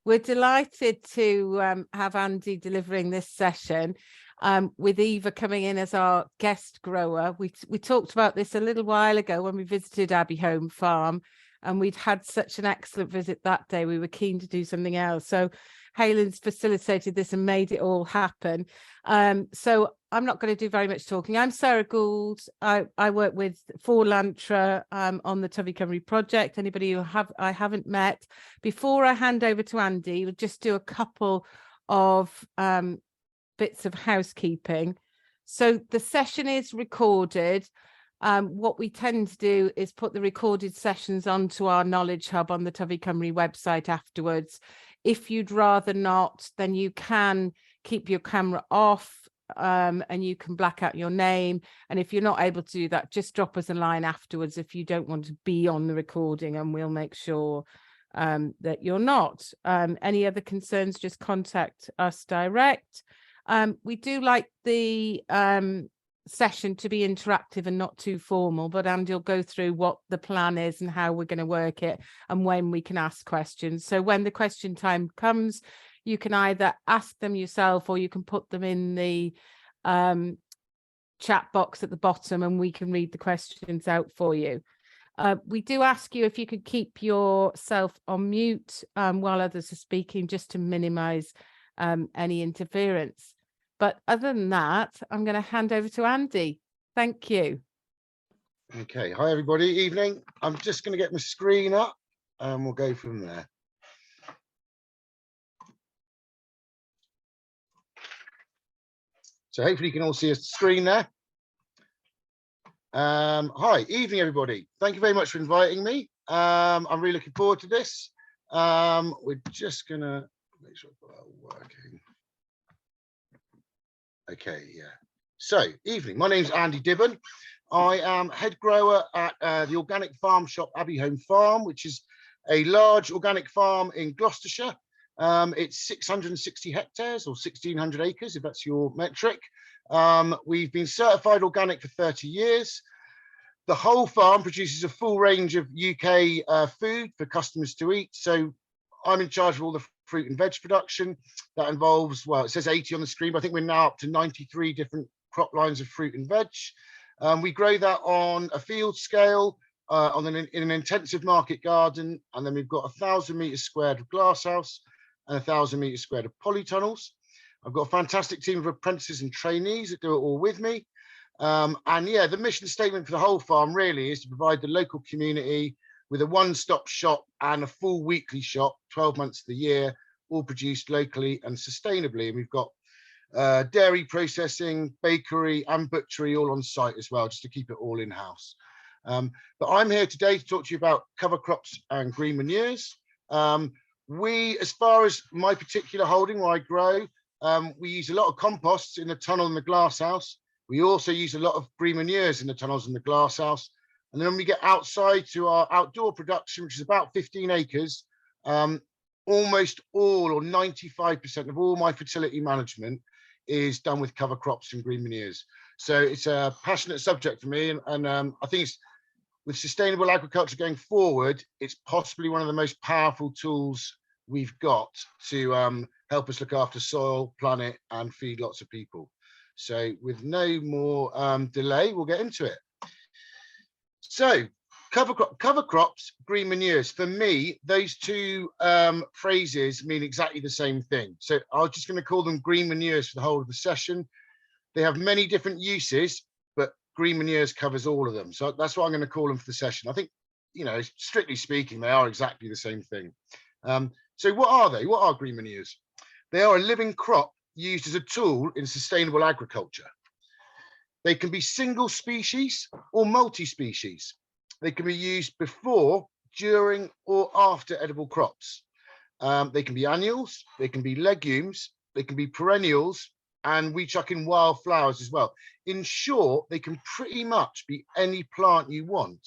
We're delighted to have Andy delivering this session, with Eva coming in as our guest grower. We talked about this a little while ago when we visited Abbey Home Farm, and we'd had such an excellent visit that day. We were keen to do something else. So Haylen's facilitated this and made it all happen. So I'm not going to do very much talking. I'm Sarah Gould. I work with for Lantra on the Tyfu Cymru project. Anybody who I haven't met. Before I hand over to Andy, we'll just do a couple of bits of housekeeping. So the session is recorded. What we tend to do is put the recorded sessions onto our Knowledge Hub on the Tyfu Cymru website afterwards. If you'd rather not, then you can keep your camera off and you can black out your name. And if you're not able to do that, just drop us a line afterwards if you don't want to be on the recording, and we'll make sure that you're not. Any other concerns, just contact us direct. We do like the session to be interactive and not too formal, but Andy will go through what the plan is and how we're going to work it and when we can ask questions. So when the question time comes, you can either ask them yourself or you can put them in the chat box at the bottom and we can read the questions out for you. We do ask you if you could keep yourself on mute while others are speaking, just to minimize any interference. But other than that, I'm going to hand over to Andy. Thank you. Okay. Hi, everybody. Evening. I'm just going to get my screen up and we'll go from there. So hopefully you can all see a screen there. Hi, evening, everybody. Thank you very much for inviting me. I'm really looking forward to this. We're just going to make sure I've got that working. Okay, yeah. So, evening. My name's Andy Dibben. I am head grower at the organic farm shop Abbey Home Farm, which is a large organic farm in Gloucestershire. It's 660 hectares or 1,600 acres, if that's your metric. We've been certified organic for 30 years. The whole farm produces a full range of UK food for customers to eat. So I'm in charge of all the fruit and veg production. That involves, well, it says 80 on the screen, but I think we're now up to 93 different crop lines of fruit and veg. We grow that on a field scale, in an intensive market garden, and then we've got 1,000 metres squared of glasshouse and 1,000 metres squared of polytunnels. I've got a fantastic team of apprentices and trainees that do it all with me. And yeah, the mission statement for the whole farm really is to provide the local community with a one-stop shop and a full weekly shop, 12 months of the year, all produced locally and sustainably. And we've got dairy processing, bakery and butchery all on site as well, just to keep it all in-house. But I'm here today to talk to you about cover crops and green manures. As far as my particular holding where I grow, we use a lot of composts in the tunnel and the glasshouse. We also use a lot of green manures in the tunnels and the glasshouse. And then when we get outside to our outdoor production, which is about 15 acres, almost all or 95% of all my fertility management is done with cover crops and green manures. So it's a passionate subject for me. And I think with sustainable agriculture going forward, it's possibly one of the most powerful tools we've got to help us look after soil, planet, and feed lots of people. So with no more delay, we'll get into it. So cover crops, green manures. For me, those two phrases mean exactly the same thing. So I'm just going to call them green manures for the whole of the session. They have many different uses, but green manures covers all of them. So that's what I'm going to call them for the session. I think, you know, strictly speaking, they are exactly the same thing. So what are they? What are green manures? They are a living crop used as a tool in sustainable agriculture. They can be single species or multi-species. They can be used before, during, or after edible crops. They can be annuals, they can be legumes, they can be perennials, and we chuck in wildflowers as well. In short, they can pretty much be any plant you want.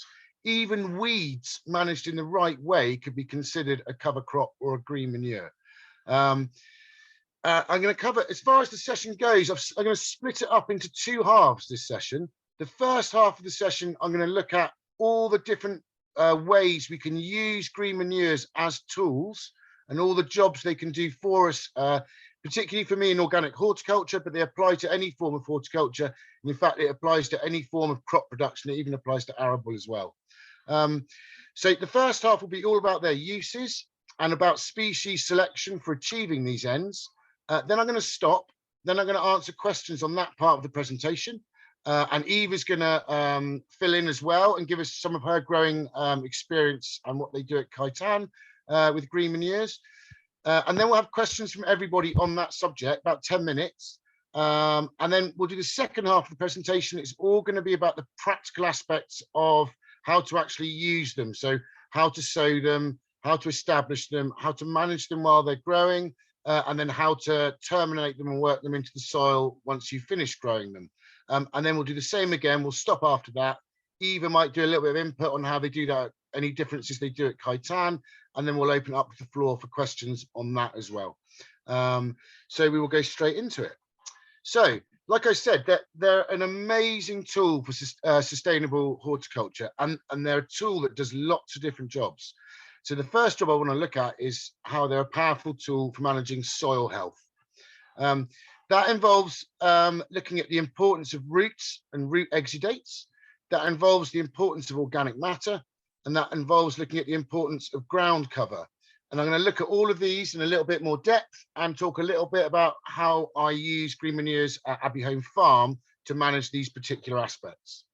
Even weeds managed in the right way could be considered a cover crop or a green manure. I'm going to cover, as far as the session goes, I'm going to split it up into two halves this session. The first half of the session, I'm going to look at all the different ways we can use green manures as tools and all the jobs they can do for us, particularly for me in organic horticulture, but they apply to any form of horticulture. And in fact, it applies to any form of crop production. It even applies to arable as well. So the first half will be all about their uses and about species selection for achieving these ends. Then I'm going to stop. Then I'm going to answer questions on that part of the presentation. And Eve is going to fill in as well and give us some of her growing experience and what they do at Kaitan with Green Manures. And then we'll have questions from everybody on that subject, about 10 minutes. And then we'll do the second half of the presentation. It's all going to be about the practical aspects of how to actually use them. So how to sow them, how to establish them, how to manage them while they're growing, and then how to terminate them and work them into the soil once you've finished growing them. And then we'll do the same again. We'll stop after that. Eva might do a little bit of input on how they do that, any differences they do at Kaitan, and then we'll open up the floor for questions on that as well. So we will go straight into it. So, like I said, they're an amazing tool for sustainable horticulture, and they're a tool that does lots of different jobs. So the first job I want to look at is how they're a powerful tool for managing soil health. That involves looking at the importance of roots and root exudates. That involves the importance of organic matter, and that involves looking at the importance of ground cover. And I'm going to look at all of these in a little bit more depth and talk a little bit about how I use Green Manures at Abbey Home Farm to manage these particular aspects.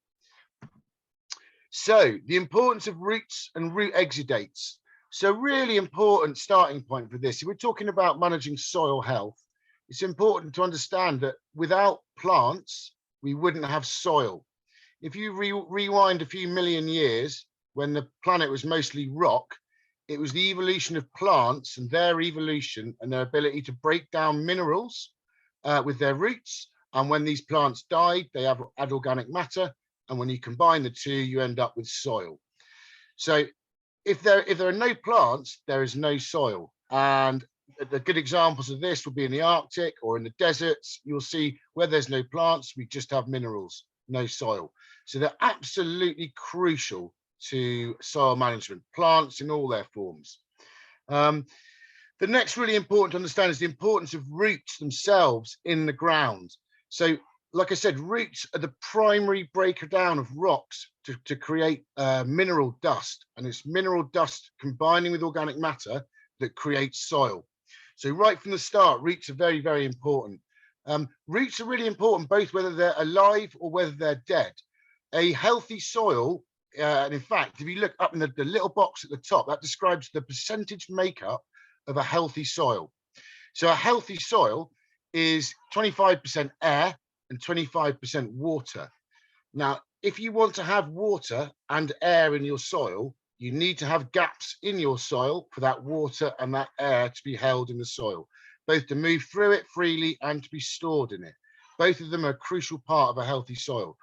So the importance of roots and root exudates. So really important starting point for this. If we're talking about managing soil health, it's important to understand that without plants, we wouldn't have soil. If you rewind a few million years, when the planet was mostly rock, it was the evolution of plants and their evolution and their ability to break down minerals with their roots. And when these plants died, they add organic matter. And when you combine the two, you end up with soil. So if there are no plants, there is no soil. And the good examples of this will be in the Arctic or in the deserts. You'll see where there's no plants, we just have minerals, no soil. So they're absolutely crucial to soil management, plants in all their forms. The next really important to understand is the importance of roots themselves in the ground. So like I said, roots are the primary breaker down of rocks to create mineral dust, and it's mineral dust combining with organic matter that creates soil. So right from the start, roots are very, very important. Roots are really important, both whether they're alive or whether they're dead. A healthy soil, and in fact, if you look up in the little box at the top, that describes the percentage makeup of a healthy soil. So a healthy soil is 25% air and 25% water. Now, if you want to have water and air in your soil, you need to have gaps in your soil for that water and that air to be held in the soil, both to move through it freely and to be stored in it. Both of them are a crucial part of a healthy soil.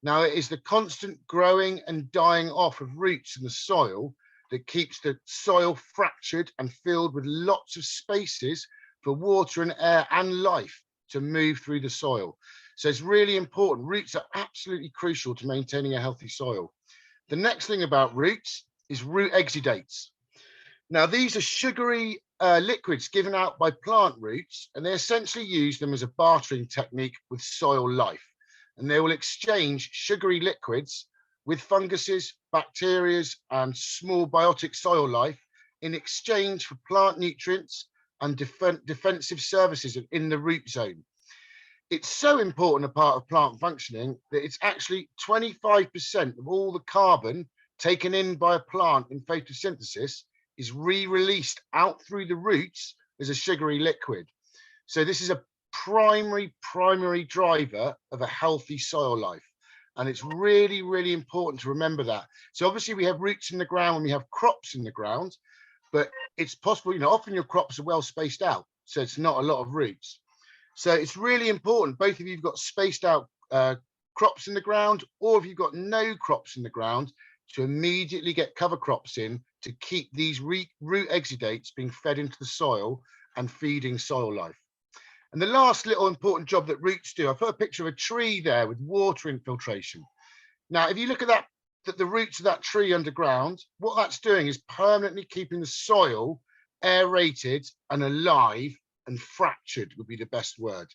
Now, it is the constant growing and dying off of roots in the soil that keeps the soil fractured and filled with lots of spaces for water and air and life to move through the soil. So it's really important. Roots are absolutely crucial to maintaining a healthy soil. The next thing about roots is root exudates. Now, these are sugary liquids given out by plant roots, and they essentially use them as a bartering technique with soil life. And they will exchange sugary liquids with funguses, bacteria, and small biotic soil life in exchange for plant nutrients and defensive services in the root zone. It's so important a part of plant functioning that it's actually 25% of all the carbon taken in by a plant in photosynthesis is re-released out through the roots as a sugary liquid. So this is a primary driver of a healthy soil life. And it's really, really important to remember that. So obviously we have roots in the ground when we have crops in the ground, but it's possible, often your crops are well spaced out. So it's not a lot of roots. So it's really important, both of you have got spaced out crops in the ground, or if you've got no crops in the ground, to immediately get cover crops in to keep these root exudates being fed into the soil and feeding soil life. And the last little important job that roots do, I put a picture of a tree there with water infiltration. Now, if you look at the roots of that tree underground, what that's doing is permanently keeping the soil aerated and alive and fractured would be the best word.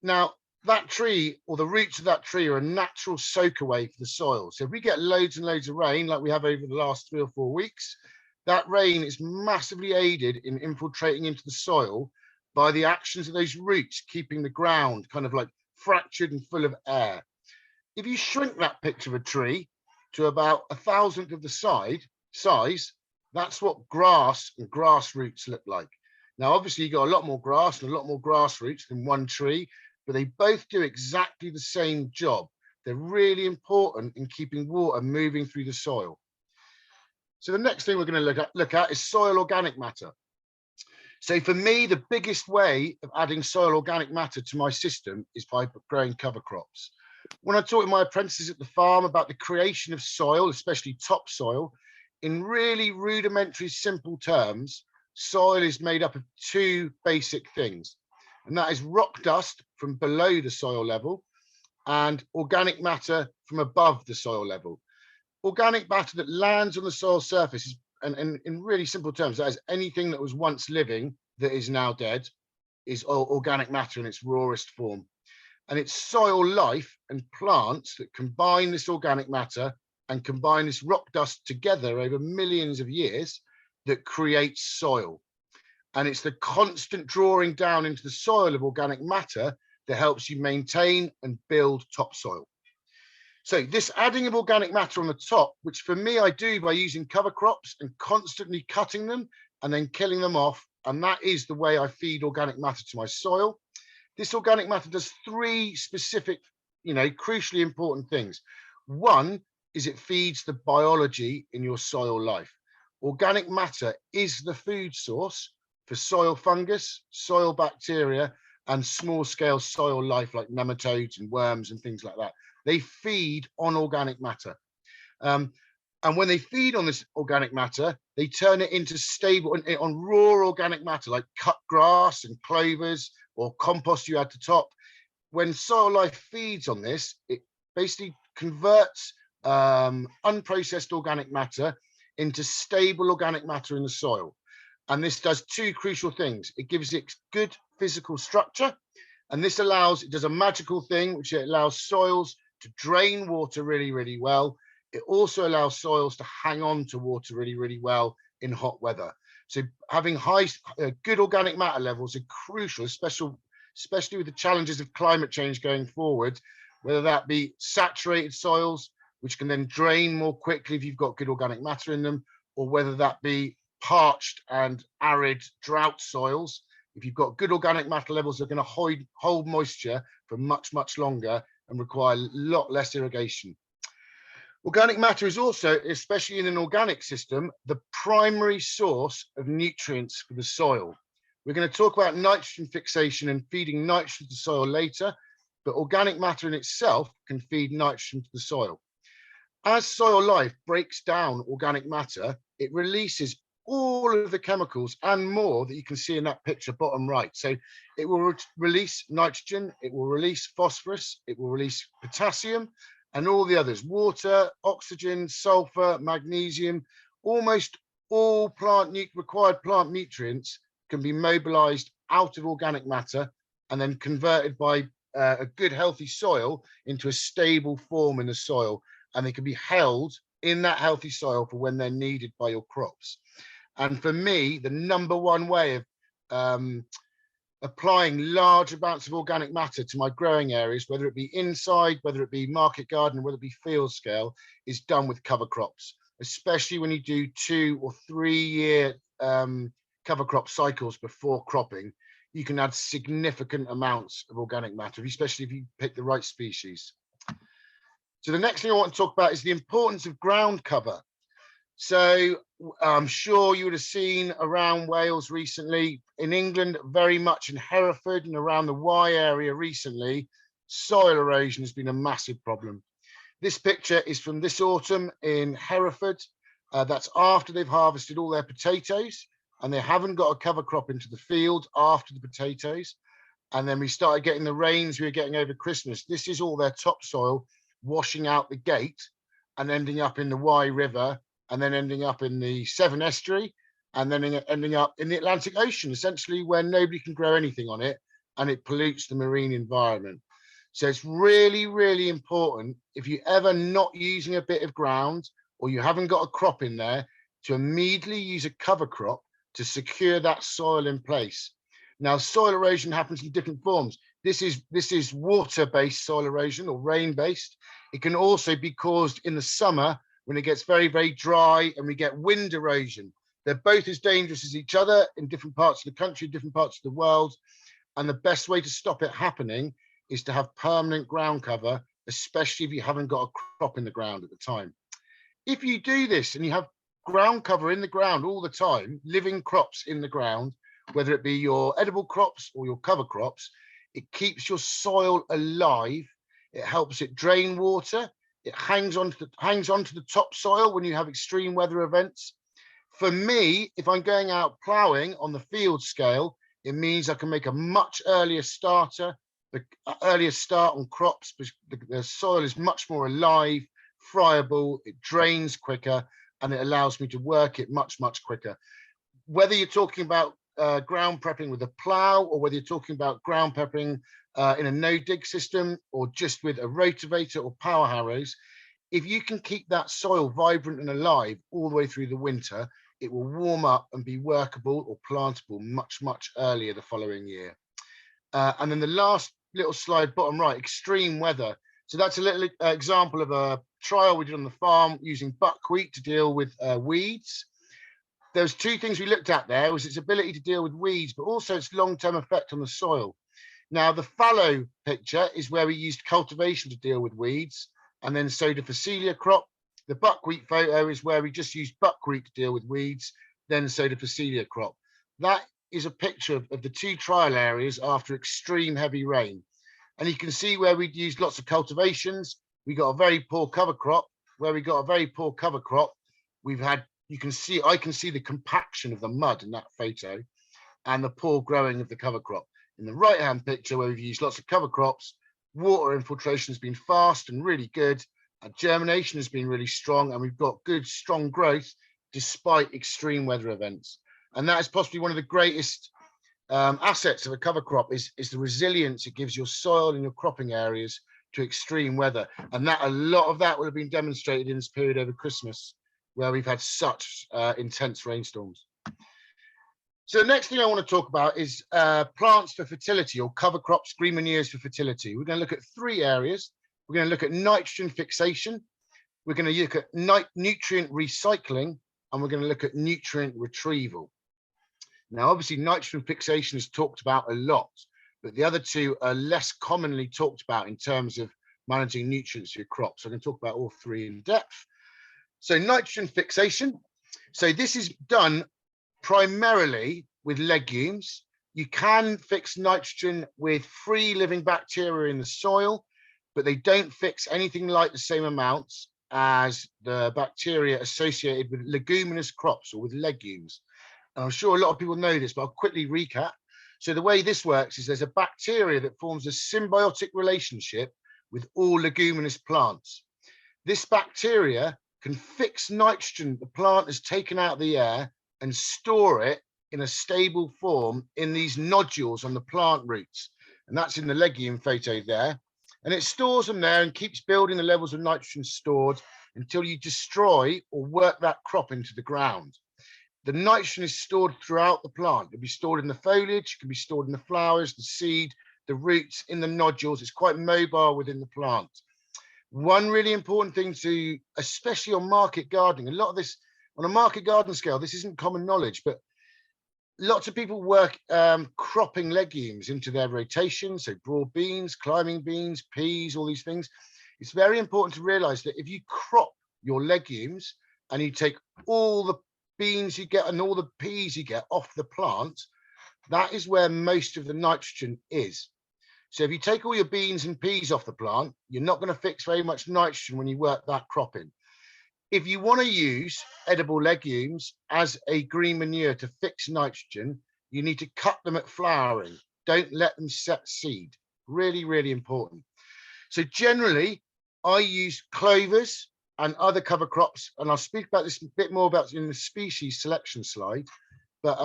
Now, that tree or the roots of that tree are a natural soak away for the soil. So if we get loads and loads of rain like we have over the last 3 or 4 weeks, that rain is massively aided in infiltrating into the soil by the actions of those roots, keeping the ground kind of like fractured and full of air. If you shrink that picture of a tree to about 1,000th of the size, that's what grass and grass roots look like. Now, obviously, you've got a lot more grass and a lot more grass roots than one tree, but they both do exactly the same job. They're really important in keeping water moving through the soil. So the next thing we're going to look at is soil organic matter. So for me, the biggest way of adding soil organic matter to my system is by growing cover crops. When I talk to my apprentices at the farm about the creation of soil, especially topsoil, in really rudimentary, simple terms, soil is made up of 2 basic things, and that is rock dust from below the soil level and organic matter from above the soil level. Organic matter that lands on the soil surface is, and in really simple terms, that is anything that was once living that is now dead, is organic matter in its rawest form. And it's soil life and plants that combine this organic matter and combine this rock dust together over millions of years that creates soil. And it's the constant drawing down into the soil of organic matter that helps you maintain and build topsoil. So this adding of organic matter on the top, which for me I do by using cover crops and constantly cutting them and then killing them off, and that is the way I feed organic matter to my soil. This organic matter does 3 specific, crucially important things. One is it feeds the biology in your soil life. Organic matter is the food source for soil fungus, soil bacteria, and small scale soil life like nematodes and worms and things like that. They feed on organic matter. And when they feed on this organic matter, they turn it into stable, on raw organic matter like cut grass and clovers or compost you add to top. When soil life feeds on this, it basically converts unprocessed organic matter into stable organic matter in the soil. And this does 2 crucial things. It gives it good physical structure, and this it does a magical thing, which it allows soils to drain water really, really well. It also allows soils to hang on to water really, really well in hot weather. So having good organic matter levels are crucial, especially with the challenges of climate change going forward, whether that be saturated soils, which can then drain more quickly if you've got good organic matter in them, or whether that be parched and arid drought soils. If you've got good organic matter levels, they're going to hold moisture for much, much longer and require a lot less irrigation. Organic matter is also, especially in an organic system, the primary source of nutrients for the soil. We're going to talk about nitrogen fixation and feeding nitrogen to the soil later, but organic matter in itself can feed nitrogen to the soil. As soil life breaks down organic matter, it releases all of the chemicals and more that you can see in that picture bottom right. So it will release nitrogen, it will release phosphorus, it will release potassium, and all the others, water, oxygen, sulfur, magnesium. Almost all required plant nutrients can be mobilized out of organic matter and then converted by a good healthy soil into a stable form in the soil, and they can be held in that healthy soil for when they're needed by your crops. And for me, the number one way of applying large amounts of organic matter to my growing areas, whether it be inside, whether it be market garden, whether it be field scale, is done with cover crops, especially when you do 2 or 3 year cover crop cycles before cropping. You can add significant amounts of organic matter, especially if you pick the right species. So the next thing I want to talk about is the importance of ground cover. So I'm sure you would have seen around Wales recently, in England, very much in Hereford and around the Wye area recently, soil erosion has been a massive problem. This picture is from this autumn in Hereford. That's after they've harvested all their potatoes and they haven't got a cover crop into the field after the potatoes. And then we started getting the rains we were getting over Christmas. This is all their topsoil washing out the gate and ending up in the Wye River, and then ending up in the Severn Estuary, and then ending up in the Atlantic Ocean, essentially, where nobody can grow anything on it, and it pollutes the marine environment. So it's really, really important, if you're ever not using a bit of ground or you haven't got a crop in there, to immediately use a cover crop to secure that soil in place. Now, soil erosion happens in different forms. This is water-based soil erosion or rain-based. It can also be caused in the summer when it gets very, very dry and we get wind erosion. They're both as dangerous as each other in different parts of the country, different parts of the world. And the best way to stop it happening is to have permanent ground cover, especially if you haven't got a crop in the ground at the time. If you do this and you have ground cover in the ground all the time, living crops in the ground, whether it be your edible crops or your cover crops, it keeps your soil alive. It helps it drain water. It hangs onto the topsoil when you have extreme weather events. For me, if I'm going out ploughing on the field scale, it means I can make a much earlier start on crops, because the soil is much more alive, friable, it drains quicker, and it allows me to work it much, much quicker. Whether you're talking about ground prepping with a plough, or whether you're talking about ground prepping in a no-dig system, or just with a rotavator or power harrows, if you can keep that soil vibrant and alive all the way through the winter, it will warm up and be workable or plantable much, much earlier the following year. And then the last little slide, bottom right, extreme weather. So that's a little example of a trial we did on the farm using buckwheat to deal with weeds. There's two things we looked at there, was its ability to deal with weeds, but also its long-term effect on the soil. Now, the fallow picture is where we used cultivation to deal with weeds, and then sowed a Phacelia crop. The buckwheat photo is where we just used buckwheat to deal with weeds, then sowed a Phacelia crop. That is a picture of the two trial areas after extreme heavy rain. And you can see where we'd used lots of cultivations. We got a very poor cover crop. Where we got a very poor cover crop, I can see the compaction of the mud in that photo and the poor growing of the cover crop. In the right-hand picture, where we've used lots of cover crops, water infiltration has been fast and really good, and germination has been really strong, and we've got good, strong growth despite extreme weather events. And that is possibly one of the greatest assets of a cover crop is the resilience it gives your soil and your cropping areas to extreme weather. And that a lot of that will have been demonstrated in this period over Christmas, where we've had such intense rainstorms. So the next thing I want to talk about is plants for fertility, or cover crops, green manures for fertility. We're going to look at three areas. We're going to look at nitrogen fixation. We're going to look at nutrient recycling, and we're going to look at nutrient retrieval. Now, obviously, nitrogen fixation is talked about a lot, but the other two are less commonly talked about in terms of managing nutrients for your crops. So I'm going to talk about all three in depth. So nitrogen fixation. So this is done primarily with legumes. You can fix nitrogen with free living bacteria in the soil, but they don't fix anything like the same amounts as the bacteria associated with leguminous crops or with legumes. And I'm sure a lot of people know this, but I'll quickly recap. So the way this works is there's a bacteria that forms a symbiotic relationship with all leguminous plants. This bacteria can fix nitrogen the plant has taken out of the air and store it in a stable form in these nodules on the plant roots. And that's in the legume photo there. And it stores them there and keeps building the levels of nitrogen stored until you destroy or work that crop into the ground. The nitrogen is stored throughout the plant. It'll be stored in the foliage, it can be stored in the flowers, the seed, the roots, in the nodules. It's quite mobile within the plant. One really important thing to, especially on market gardening, a lot of this, on a market garden scale, this isn't common knowledge, but lots of people work cropping legumes into their rotation. So broad beans, climbing beans, peas, all these things. It's very important to realize that if you crop your legumes and you take all the beans you get and all the peas you get off the plant, that is where most of the nitrogen is. So if you take all your beans and peas off the plant, you're not going to fix very much nitrogen when you work that crop in. If you want to use edible legumes as a green manure to fix nitrogen, you need to cut them at flowering. Don't let them set seed. Really, really important. So generally, I use clovers and other cover crops, and I'll speak about this a bit more about in the species selection slide. But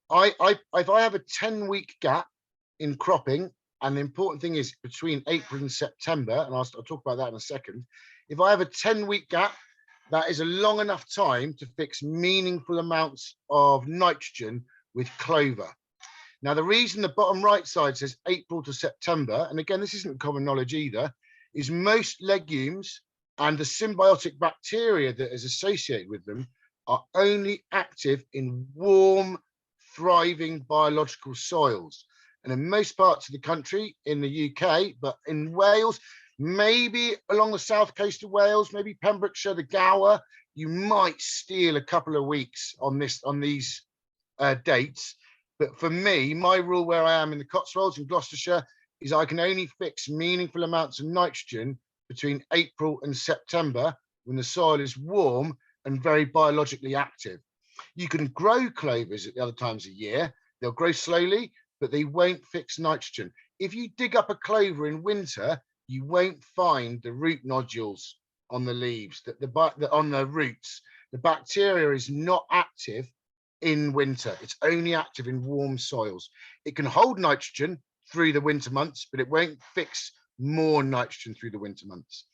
if I have a 10-week gap in cropping, and the important thing is between April and September, and I'll talk about that in a second. If I have a 10-week gap, that is a long enough time to fix meaningful amounts of nitrogen with clover. Now, the reason the bottom right side says April to September, and again, this isn't common knowledge either, is most legumes and the symbiotic bacteria that is associated with them are only active in warm, thriving biological soils. And in most parts of the country, in the UK, but in Wales, maybe along the south coast of Wales, maybe Pembrokeshire, the Gower, you might steal a couple of weeks on these dates. But for me, my rule where I am in the Cotswolds in Gloucestershire is I can only fix meaningful amounts of nitrogen between April and September when the soil is warm and very biologically active. You can grow clovers at the other times of year. They'll grow slowly, but they won't fix nitrogen. If you dig up a clover in winter, you won't find the root nodules on the leaves, on the roots. The bacteria is not active in winter. It's only active in warm soils. It can hold nitrogen through the winter months, but it won't fix more nitrogen through the winter months.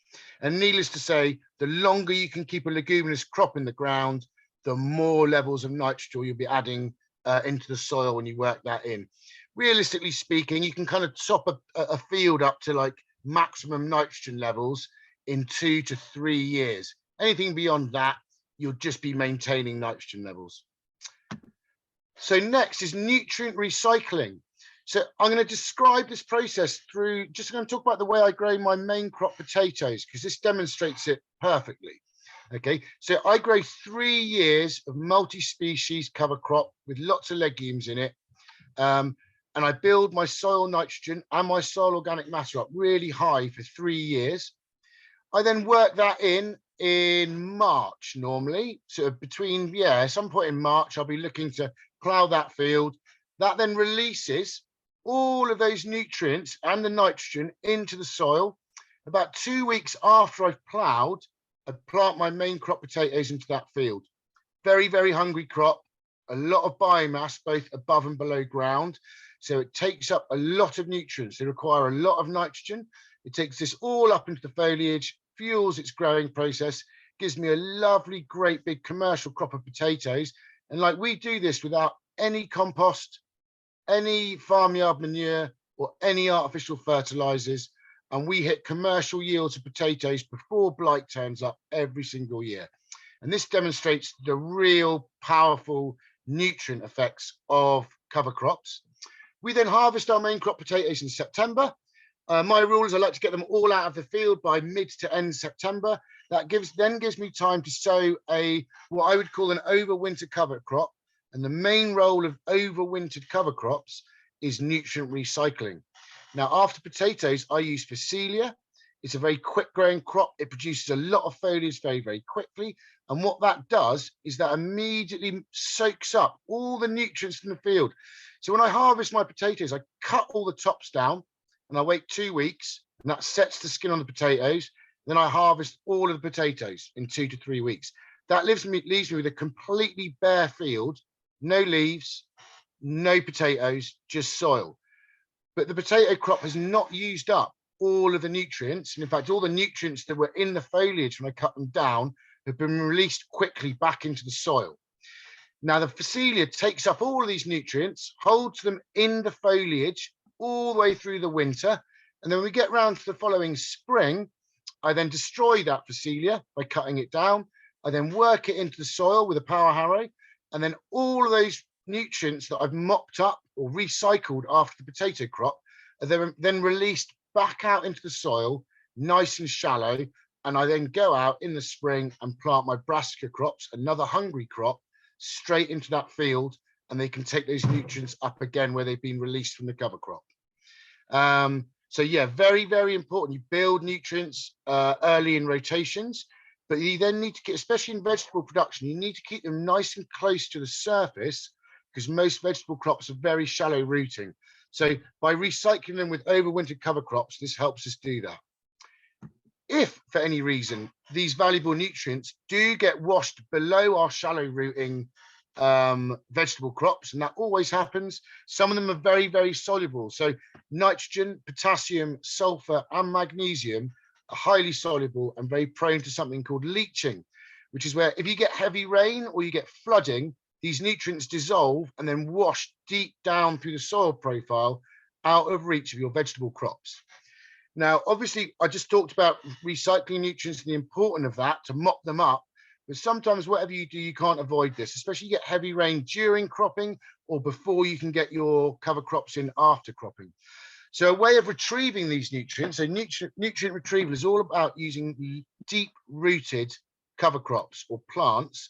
And needless to say, the longer you can keep a leguminous crop in the ground, the more levels of nitrogen you'll be adding into the soil when you work that in. Realistically speaking, you can kind of top a field up to like maximum nitrogen levels in 2 to 3 years. Anything beyond that, you'll just be maintaining nitrogen levels. So next is nutrient recycling. So I'm going to describe this process through, just going to talk about the way I grow my main crop potatoes, because this demonstrates it perfectly. Okay, so I grow 3 years of multi-species cover crop with lots of legumes in it. And I build my soil nitrogen and my soil organic matter up really high for 3 years. I then work that in March normally. So between, some point in March, I'll be looking to plough that field. That then releases all of those nutrients and the nitrogen into the soil. About 2 weeks after I've ploughed, I plant my main crop potatoes into that field. Very, very hungry crop, a lot of biomass, both above and below ground. So it takes up a lot of nutrients. They require a lot of nitrogen. It takes this all up into the foliage, fuels its growing process, gives me a lovely, great big commercial crop of potatoes. And like we do this without any compost, any farmyard manure, or any artificial fertilizers. And we hit commercial yields of potatoes before blight turns up every single year. And this demonstrates the real powerful nutrient effects of cover crops. We then harvest our main crop potatoes in September. My rule is I like to get them all out of the field by mid to end September. That then gives me time to sow what I would call an overwinter cover crop. And the main role of overwintered cover crops is nutrient recycling. Now, after potatoes, I use Phacelia. It's a very quick growing crop. It produces a lot of foliage very, very quickly. And what that does is that immediately soaks up all the nutrients from the field. So when I harvest my potatoes, I cut all the tops down and I wait 2 weeks, and that sets the skin on the potatoes. Then I harvest all of the potatoes in 2 to 3 weeks. That leaves me with a completely bare field, no leaves, no potatoes, just soil. But the potato crop has not used up all of the nutrients. And in fact, all the nutrients that were in the foliage when I cut them down have been released quickly back into the soil. Now, the Phacelia takes up all of these nutrients, holds them in the foliage all the way through the winter. And then when we get round to the following spring, I then destroy that Phacelia by cutting it down. I then work it into the soil with a power harrow. And then all of those nutrients that I've mopped up or recycled after the potato crop are then released back out into the soil, nice and shallow. And I then go out in the spring and plant my brassica crops, another hungry crop, straight into that field, and they can take those nutrients up again where they've been released from the cover crop. So yeah, very, very important. You build nutrients early in rotations, but you then need to keep, especially in vegetable production, you need to keep them nice and close to the surface because most vegetable crops are very shallow rooting. So by recycling them with overwintered cover crops, this helps us do that. If for any reason these valuable nutrients do get washed below our shallow rooting vegetable crops, and that always happens. Some of them are very, very soluble. So nitrogen, potassium, sulfur, and magnesium are highly soluble and very prone to something called leaching, which is where if you get heavy rain or you get flooding, these nutrients dissolve and then wash deep down through the soil profile out of reach of your vegetable crops. Now, obviously, I just talked about recycling nutrients and the importance of that to mop them up. But sometimes whatever you do, you can't avoid this, especially you get heavy rain during cropping or before you can get your cover crops in after cropping. So a way of retrieving these nutrients, so nutrient retrieval is all about using the deep-rooted cover crops or plants,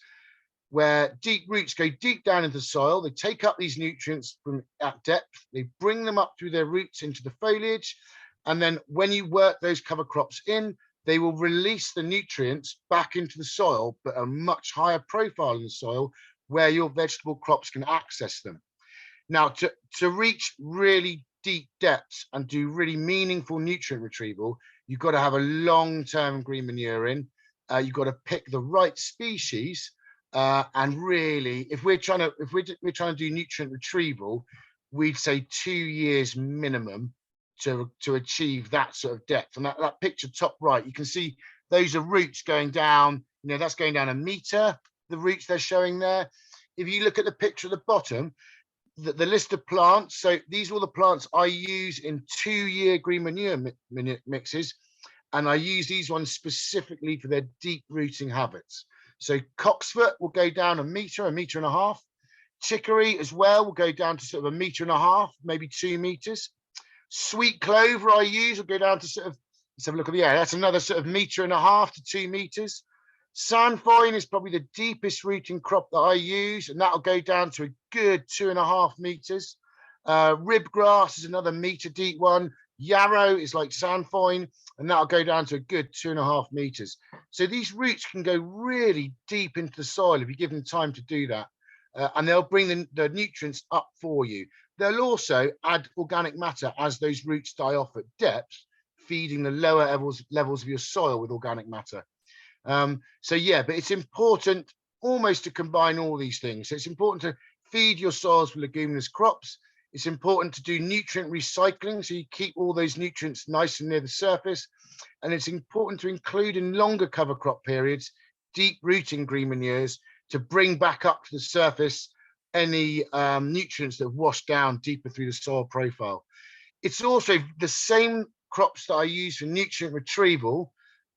where deep roots go deep down into the soil. They take up these nutrients from at depth, they bring them up through their roots into the foliage, and then when you work those cover crops in, they will release the nutrients back into the soil, but a much higher profile in the soil where your vegetable crops can access them. Now, to reach really deep depths and do really meaningful nutrient retrieval, you've got to have a long-term green manure in. You've got to pick the right species, and really, if we're trying to do nutrient retrieval, we'd say 2 years minimum to achieve that sort of depth. And that picture top right, you can see those are roots going down, that's going down 1 meter, the roots they're showing there. If you look at the picture at the bottom, the list of plants, so these are all the plants I use in 2-year green manure mixes, and I use these ones specifically for their deep rooting habits. So cocksfoot will go down 1 meter, 1.5 meters. Chicory as well will go down to sort of 1.5 meters, maybe 2 meters. Sweet clover I use will go down to sort of, let's have a look at the area. That's another sort of 1.5 meters to 2 meters. Sainfoin is probably the deepest rooting crop that I use, and that'll go down to a good 2.5 meters. Ribgrass is another meter deep one. Yarrow is like Sainfoin, and that'll go down to a good 2.5 meters. So these roots can go really deep into the soil if you give them time to do that, and they'll bring the nutrients up for you. They'll also add organic matter as those roots die off at depth, feeding the lower levels of your soil with organic matter. So yeah, but it's important almost to combine all these things. So it's important to feed your soils with leguminous crops. It's important to do nutrient recycling, so you keep all those nutrients nice and near the surface. And it's important to include in longer cover crop periods, deep rooting green manures to bring back up to the surface any nutrients that have washed down deeper through the soil profile. It's also the same crops that I use for nutrient retrieval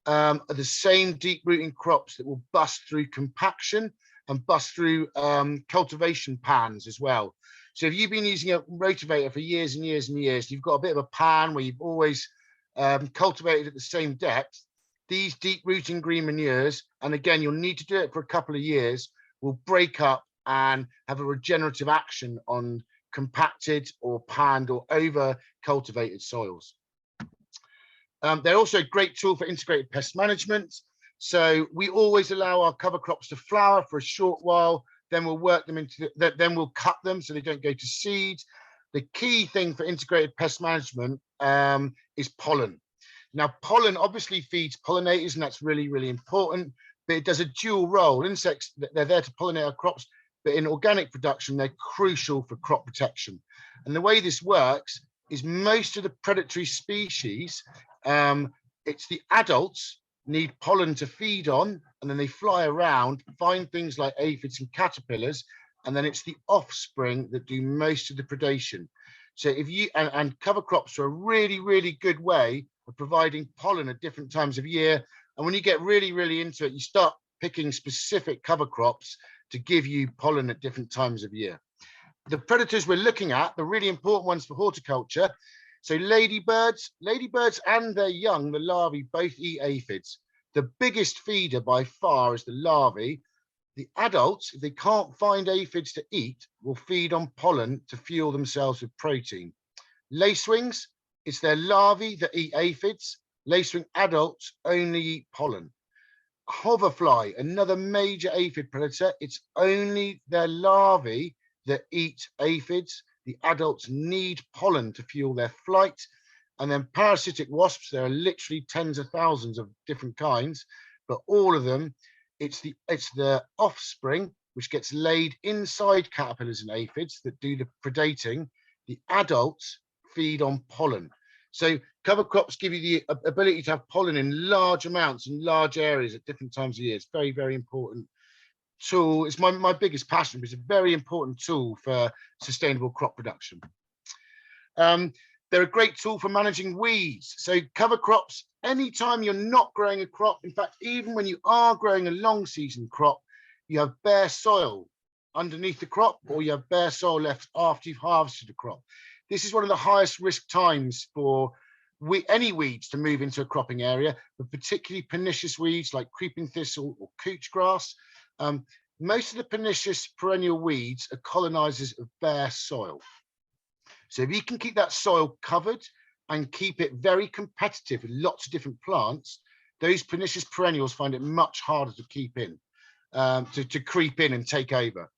are the same deep rooting crops that will bust through compaction and bust through cultivation pans as well. So if you've been using a rotivator for years and years and years, you've got a bit of a pan where you've always cultivated at the same depth, these deep rooting green manures, and again, you'll need to do it for a couple of years, will break up and have a regenerative action on compacted or panned or over cultivated soils. They're also a great tool for integrated pest management. So we always allow our cover crops to flower for a short while, then we'll work them into, then we'll cut them so they don't go to seed. The key thing for integrated pest management is pollen. Now, pollen obviously feeds pollinators, and that's really, really important, but it does a dual role. Insects, they're there to pollinate our crops, but in organic production, they're crucial for crop protection. And the way this works is most of the predatory species, it's the adults need pollen to feed on, and then they fly around, find things like aphids and caterpillars, and then it's the offspring that do most of the predation. So if you, and cover crops are a really, really good way of providing pollen at different times of year. And when you get really, really into it, you start picking specific cover crops to give you pollen at different times of year. The predators we're looking at, the really important ones for horticulture. So ladybirds and their young, the larvae, both eat aphids. The biggest feeder by far is the larvae. The adults, if they can't find aphids to eat, will feed on pollen to fuel themselves with protein. Lacewings, it's their larvae that eat aphids. Lacewing adults only eat pollen. Hoverfly, another major aphid predator, it's only their larvae that eat aphids. The adults need pollen to fuel their flight. And then parasitic wasps, there are literally tens of thousands of different kinds, but all of them, it's the offspring which gets laid inside caterpillars and aphids that do the predating. The adults feed on pollen. So cover crops give you the ability to have pollen in large amounts in large areas at different times of year. It's very, very important tool. It's my biggest passion, but it's a very important tool for sustainable crop production. They're a great tool for managing weeds. So cover crops, anytime you're not growing a crop, in fact, even when you are growing a long season crop, you have bare soil underneath the crop, or you have bare soil left after you've harvested the crop. This is one of the highest risk times for any weeds to move into a cropping area, but particularly pernicious weeds like creeping thistle or couch grass. Most of the pernicious perennial weeds are colonizers of bare soil. So if you can keep that soil covered and keep it very competitive with lots of different plants, those pernicious perennials find it much harder to keep in, to creep in and take over.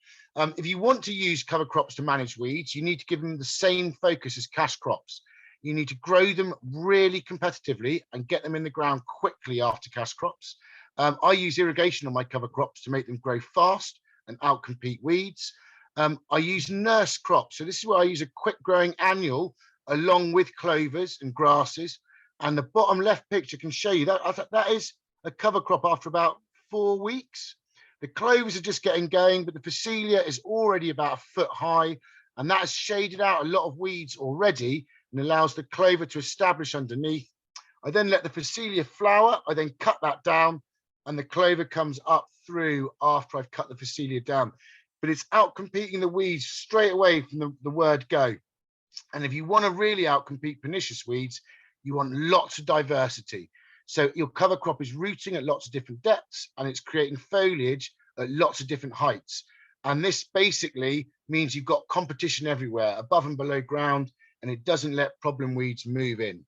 If you want to use cover crops to manage weeds, you need to give them the same focus as cash crops. You need to grow them really competitively and get them in the ground quickly after cash crops. I use irrigation on my cover crops to make them grow fast and outcompete weeds. I use nurse crops. So this is where I use a quick growing annual along with clovers and grasses. And the bottom left picture can show you that that is a cover crop after about 4 weeks. The clovers are just getting going, but the Phacelia is already about 1 foot high, and that has shaded out a lot of weeds already and allows the clover to establish underneath. I then let the Phacelia flower. I then cut that down, and the clover comes up through after I've cut the Phacelia down. But it's outcompeting the weeds straight away from the word go. And if you want to really outcompete pernicious weeds, you want lots of diversity. So your cover crop is rooting at lots of different depths, and it's creating foliage at lots of different heights. And this basically means you've got competition everywhere, above and below ground, and it doesn't let problem weeds move in.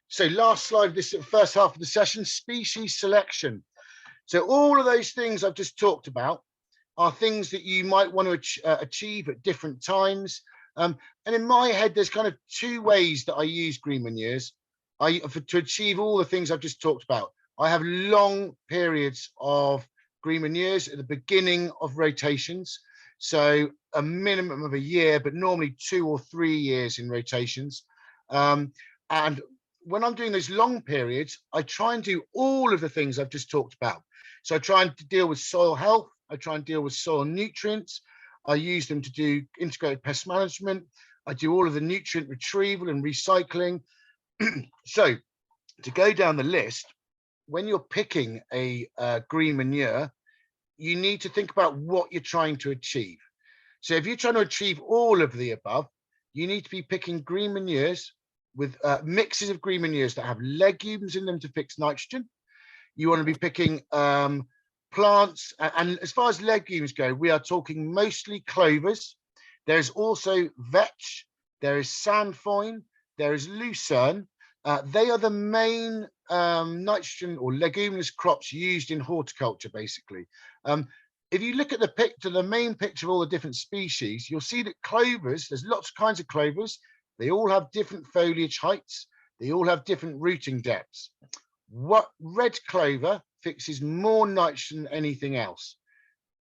So last slide of this first half of the session, species selection. So all of those things I've just talked about are things that you might want to achieve at different times. And in my head, there's kind of 2 ways that I use green manures to achieve all the things I've just talked about. I have long periods of green manures at the beginning of rotations. So a minimum of a year, but normally 2 or 3 years in rotations. And when I'm doing those long periods, I try and do all of the things I've just talked about. So I try and deal with soil health. I try and deal with soil nutrients. I use them to do integrated pest management. I do all of the nutrient retrieval and recycling. So to go down the list, when you're picking a green manure, you need to think about what you're trying to achieve. So if you're trying to achieve all of the above, you need to be picking green manures with mixes of green manures that have legumes in them to fix nitrogen. You want to be picking plants, and as far as legumes go, we are talking mostly clovers. There's also vetch, there is sainfoin, there is lucerne. They are the main nitrogen or leguminous crops used in horticulture, basically. If you look at the main picture of all the different species, you'll see that clovers, there's lots of kinds of clovers. They all have different foliage heights. They all have different rooting depths. What red clover fixes more nitrogen than anything else,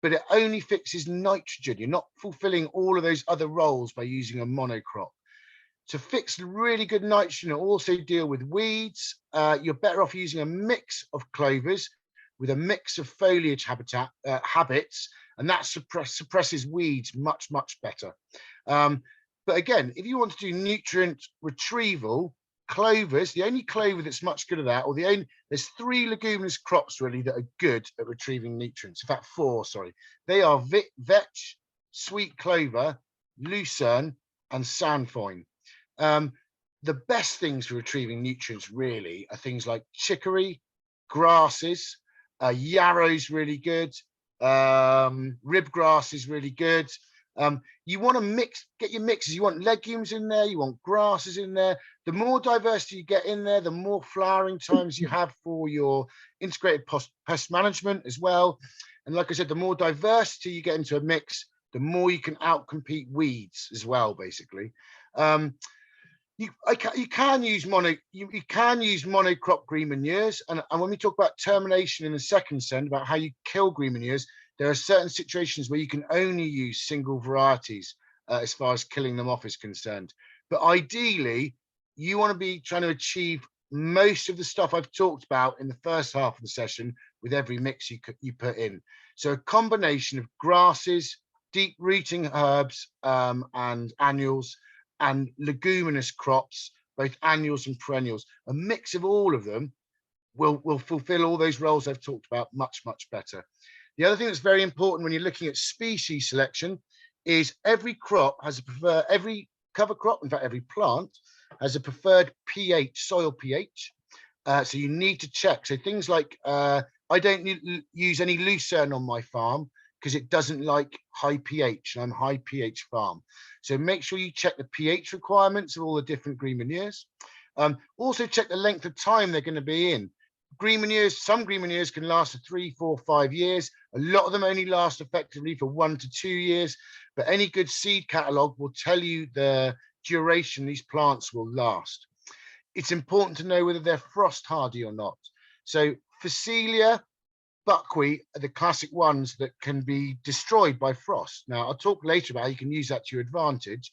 but it only fixes nitrogen. You're not fulfilling all of those other roles by using a monocrop. To fix really good nitrogen and also deal with weeds, you're better off using a mix of clovers with a mix of foliage habits, and that suppresses weeds much, much better. But again, if you want to do nutrient retrieval, clovers, the only clover that's much good at that, or there's 3 leguminous crops really that are good at retrieving nutrients. In fact, 4, sorry. They are vetch, sweet clover, lucerne, and sainfoin. The best things for retrieving nutrients really are things like chicory, grasses, yarrow's really good, ribgrass is really good. You want to get your mixes. You want legumes in there, you want grasses in there. The more diversity you get in there, the more flowering times you have for your integrated pest management as well. And like I said, the more diversity you get into a mix, the more you can outcompete weeds as well, basically. You can use monocrop green manures, and when we talk about termination in the second send, about how you kill green manures, there are certain situations where you can only use single varieties as far as killing them off is concerned. But ideally, you want to be trying to achieve most of the stuff I've talked about in the first half of the session with every mix you put in. So a combination of grasses, deep rooting herbs and annuals, and leguminous crops, both annuals and perennials. A mix of all of them will fulfill all those roles I've talked about much, much better. The other thing that's very important when you're looking at species selection is every crop has a preferred, every cover crop, in fact, every plant has a preferred pH, soil pH. So you need to check. So things like, I don't use any lucerne on my farm because it doesn't like high pH, and I'm high pH farm. So make sure you check the pH requirements of all the different green manures. Also check the length of time they're going to be in. Green manures, some green manures can last for 3, 4, 5 years. A lot of them only last effectively for 1 to 2 years, but any good seed catalogue will tell you the duration these plants will last. It's important to know whether they're frost hardy or not. So Phacelia, buckwheat are the classic ones that can be destroyed by frost. Now, I'll talk later about how you can use that to your advantage,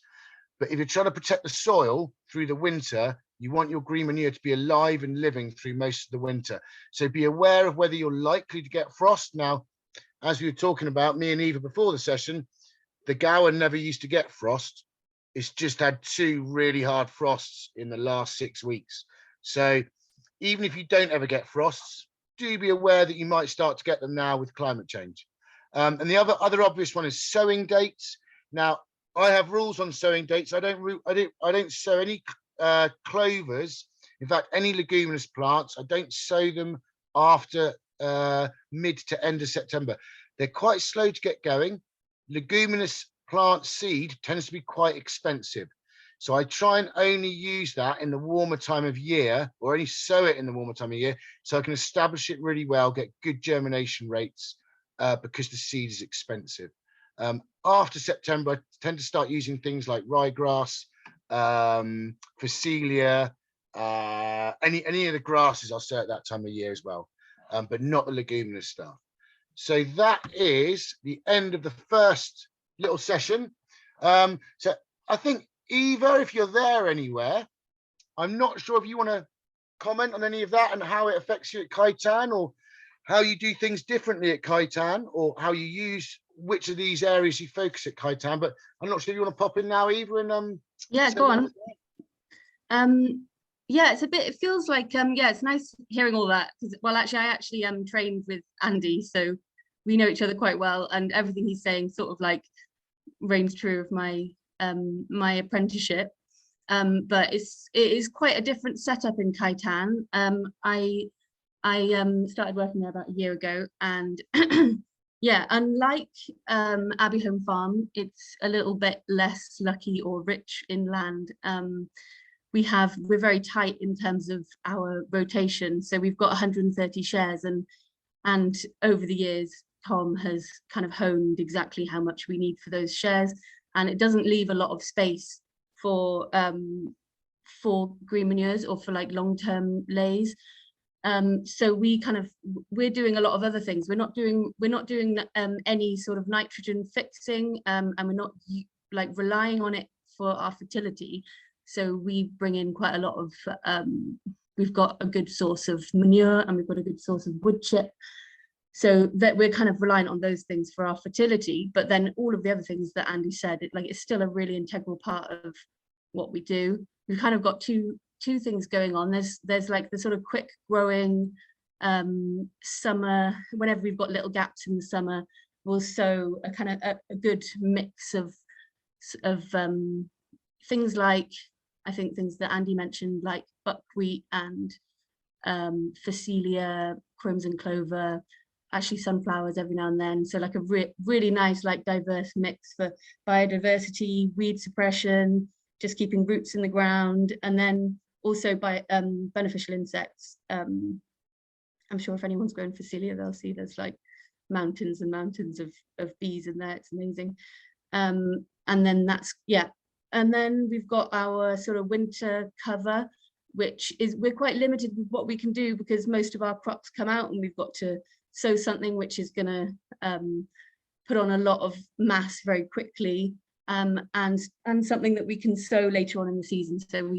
but if you're trying to protect the soil through the winter, you want your green manure to be alive and living through most of the winter. So be aware of whether you're likely to get frost. Now, as we were talking about, me and Eva before the session, the Gower never used to get frost. It's just had 2 really hard frosts in the last 6 weeks. So even if you don't ever get frosts, do be aware that you might start to get them now with climate change. And the other obvious one is sowing dates. Now, I have rules on sowing dates. I don't sow any clovers. In fact, any leguminous plants, I don't sow them after mid to end of September. They're quite slow to get going. Leguminous plant seed tends to be quite expensive. So I try and only use that in the warmer time of year, or only sow it in the warmer time of year, so I can establish it really well, get good germination rates, because the seed is expensive. After September, I tend to start using things like ryegrass, Phacelia, any of the grasses I'll sow at that time of year as well, but not the leguminous stuff. So that is the end of the first little session. So I think, Eva, if you're there anywhere, I'm not sure if you want to comment on any of that and how it affects you at Khitan, or how you do things differently at Khitan, or how you use which of these areas you focus at Khitan. But I'm not sure if you want to pop in now, Eva, and yeah, go on. Yeah, it's a bit, it feels like yeah, it's nice hearing all that, because, well, actually I trained with Andy, so we know each other quite well, and everything he's saying sort of like reigns true of my my apprenticeship. But it is quite a different setup in Khitan. I started working there about a year ago, and yeah, unlike Abbey Home Farm, it's a little bit less lucky or rich in land. We're very tight in terms of our rotation, so we've got 130 shares, and over the years Tom has kind of honed exactly how much we need for those shares, and it doesn't leave a lot of space for green manures or for like long-term lays. So we're doing a lot of other things. We're not doing any sort of nitrogen fixing, and we're not like relying on it for our fertility. So we bring in quite a lot of we've got a good source of manure, and we've got a good source of wood chip, so that we're kind of reliant on those things for our fertility. But then all of the other things that Andy said, it's still a really integral part of what we do. We've kind of got two things going on. There's like the sort of quick growing summer, whenever we've got little gaps in the summer, we'll sow a kind of a good mix of things like, I think things that Andy mentioned, like buckwheat and Phacelia, crimson clover, actually sunflowers every now and then. So like a really nice, like diverse mix for biodiversity, weed suppression, just keeping roots in the ground, and then also by beneficial insects. I'm sure if anyone's grown Phacelia, they'll see there's like mountains and mountains of bees in there. It's amazing. And then and then we've got our sort of winter cover, which is, we're quite limited with what we can do because most of our crops come out and we've got to sow something which is going to put on a lot of mass very quickly, and something that we can sow later on in the season. So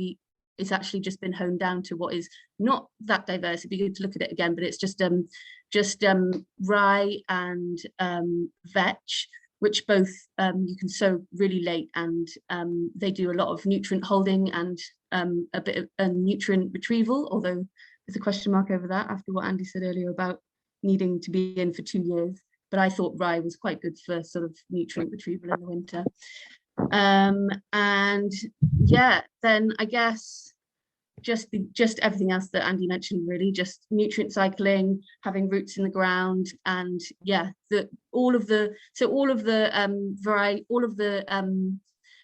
it's actually just been honed down to what is not that diverse. It'd be good to look at it again, but it's just rye and vetch, which both you can sow really late, and they do a lot of nutrient holding and a bit of a nutrient retrieval, although there's a question mark over that after what Andy said earlier about needing to be in for 2 years. But I thought rye was quite good for sort of nutrient retrieval in the winter. And yeah, then I guess just everything else that Andy mentioned, really, just nutrient cycling, having roots in the ground, and yeah, all of the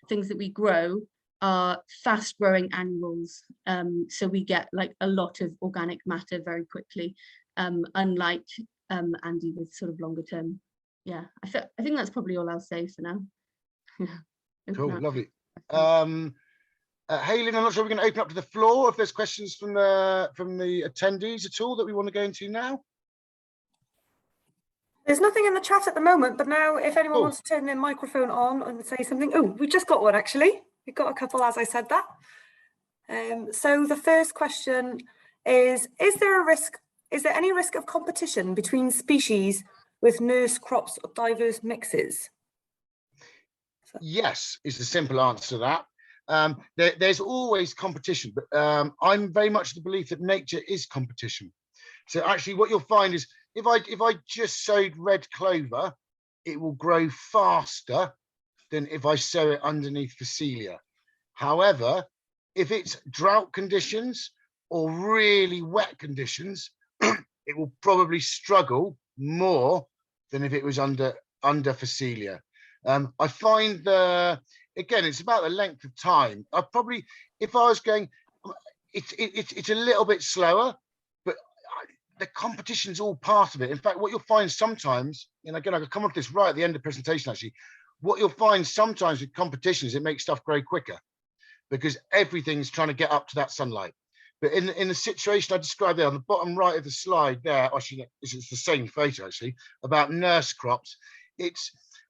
things that we grow are fast growing annuals, so we get like a lot of organic matter very quickly, unlike Andy with sort of longer term. Yeah, I think that's probably all I'll say for now. Cool, lovely. Hayley, I'm not sure we're going to open up to the floor if there's questions from the attendees at all that we want to go into now. There's nothing in the chat at the moment, but now if anyone wants to turn their microphone on and say something. Oh, we just got one actually. We got a couple as I said that. So the first question is there any risk of competition between species with nurse crops or diverse mixes? Yes, is the simple answer to that. There's always competition, but I'm very much the belief that nature is competition. So actually what you'll find is if I just sowed red clover, it will grow faster than if I sow it underneath Phacelia. However, if it's drought conditions or really wet conditions, it will probably struggle more than if it was under Phacelia. I find again, it's about the length of time. If I was going, it's a little bit slower, but the competition's all part of it. In fact, what you'll find sometimes, and again, I could come up with this right at the end of the presentation, actually, what you'll find sometimes with competition is it makes stuff grow quicker because everything's trying to get up to that sunlight. But in the situation I described there on the bottom right of the slide there, actually, it's the same photo actually, about nurse crops. I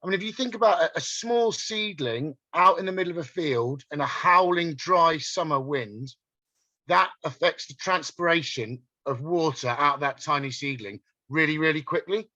mean, if you think about a small seedling out in the middle of a field and a howling dry summer wind, that affects the transpiration of water out of that tiny seedling really, really quickly.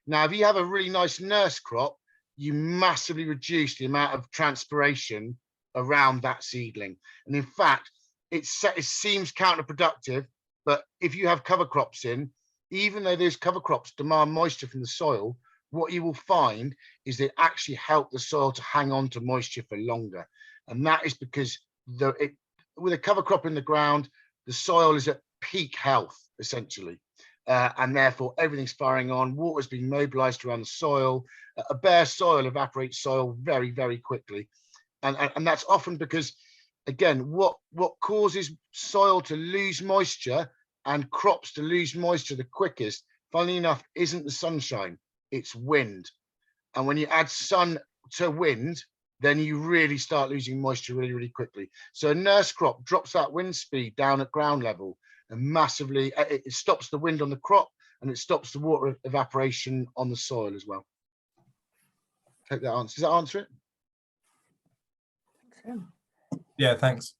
Now, if you have a really nice nurse crop, you massively reduce the amount of transpiration around that seedling. And in fact, it seems counterproductive, but if you have cover crops in, even though those cover crops demand moisture from the soil, what you will find is they actually help the soil to hang on to moisture for longer. And that is because with a cover crop in the ground, the soil is at peak health, essentially. And therefore, everything's firing on, water's being mobilized around the soil. A bare soil evaporates soil very, very quickly. And that's often because, again, what causes soil to lose moisture and crops to lose moisture the quickest, funnily enough, isn't the sunshine, it's wind. And when you add sun to wind, then you really start losing moisture really, really quickly. So a nurse crop drops that wind speed down at ground level and massively, it stops the wind on the crop and it stops the water evaporation on the soil as well. Hope that answers. Does that answer it? Yeah, thanks.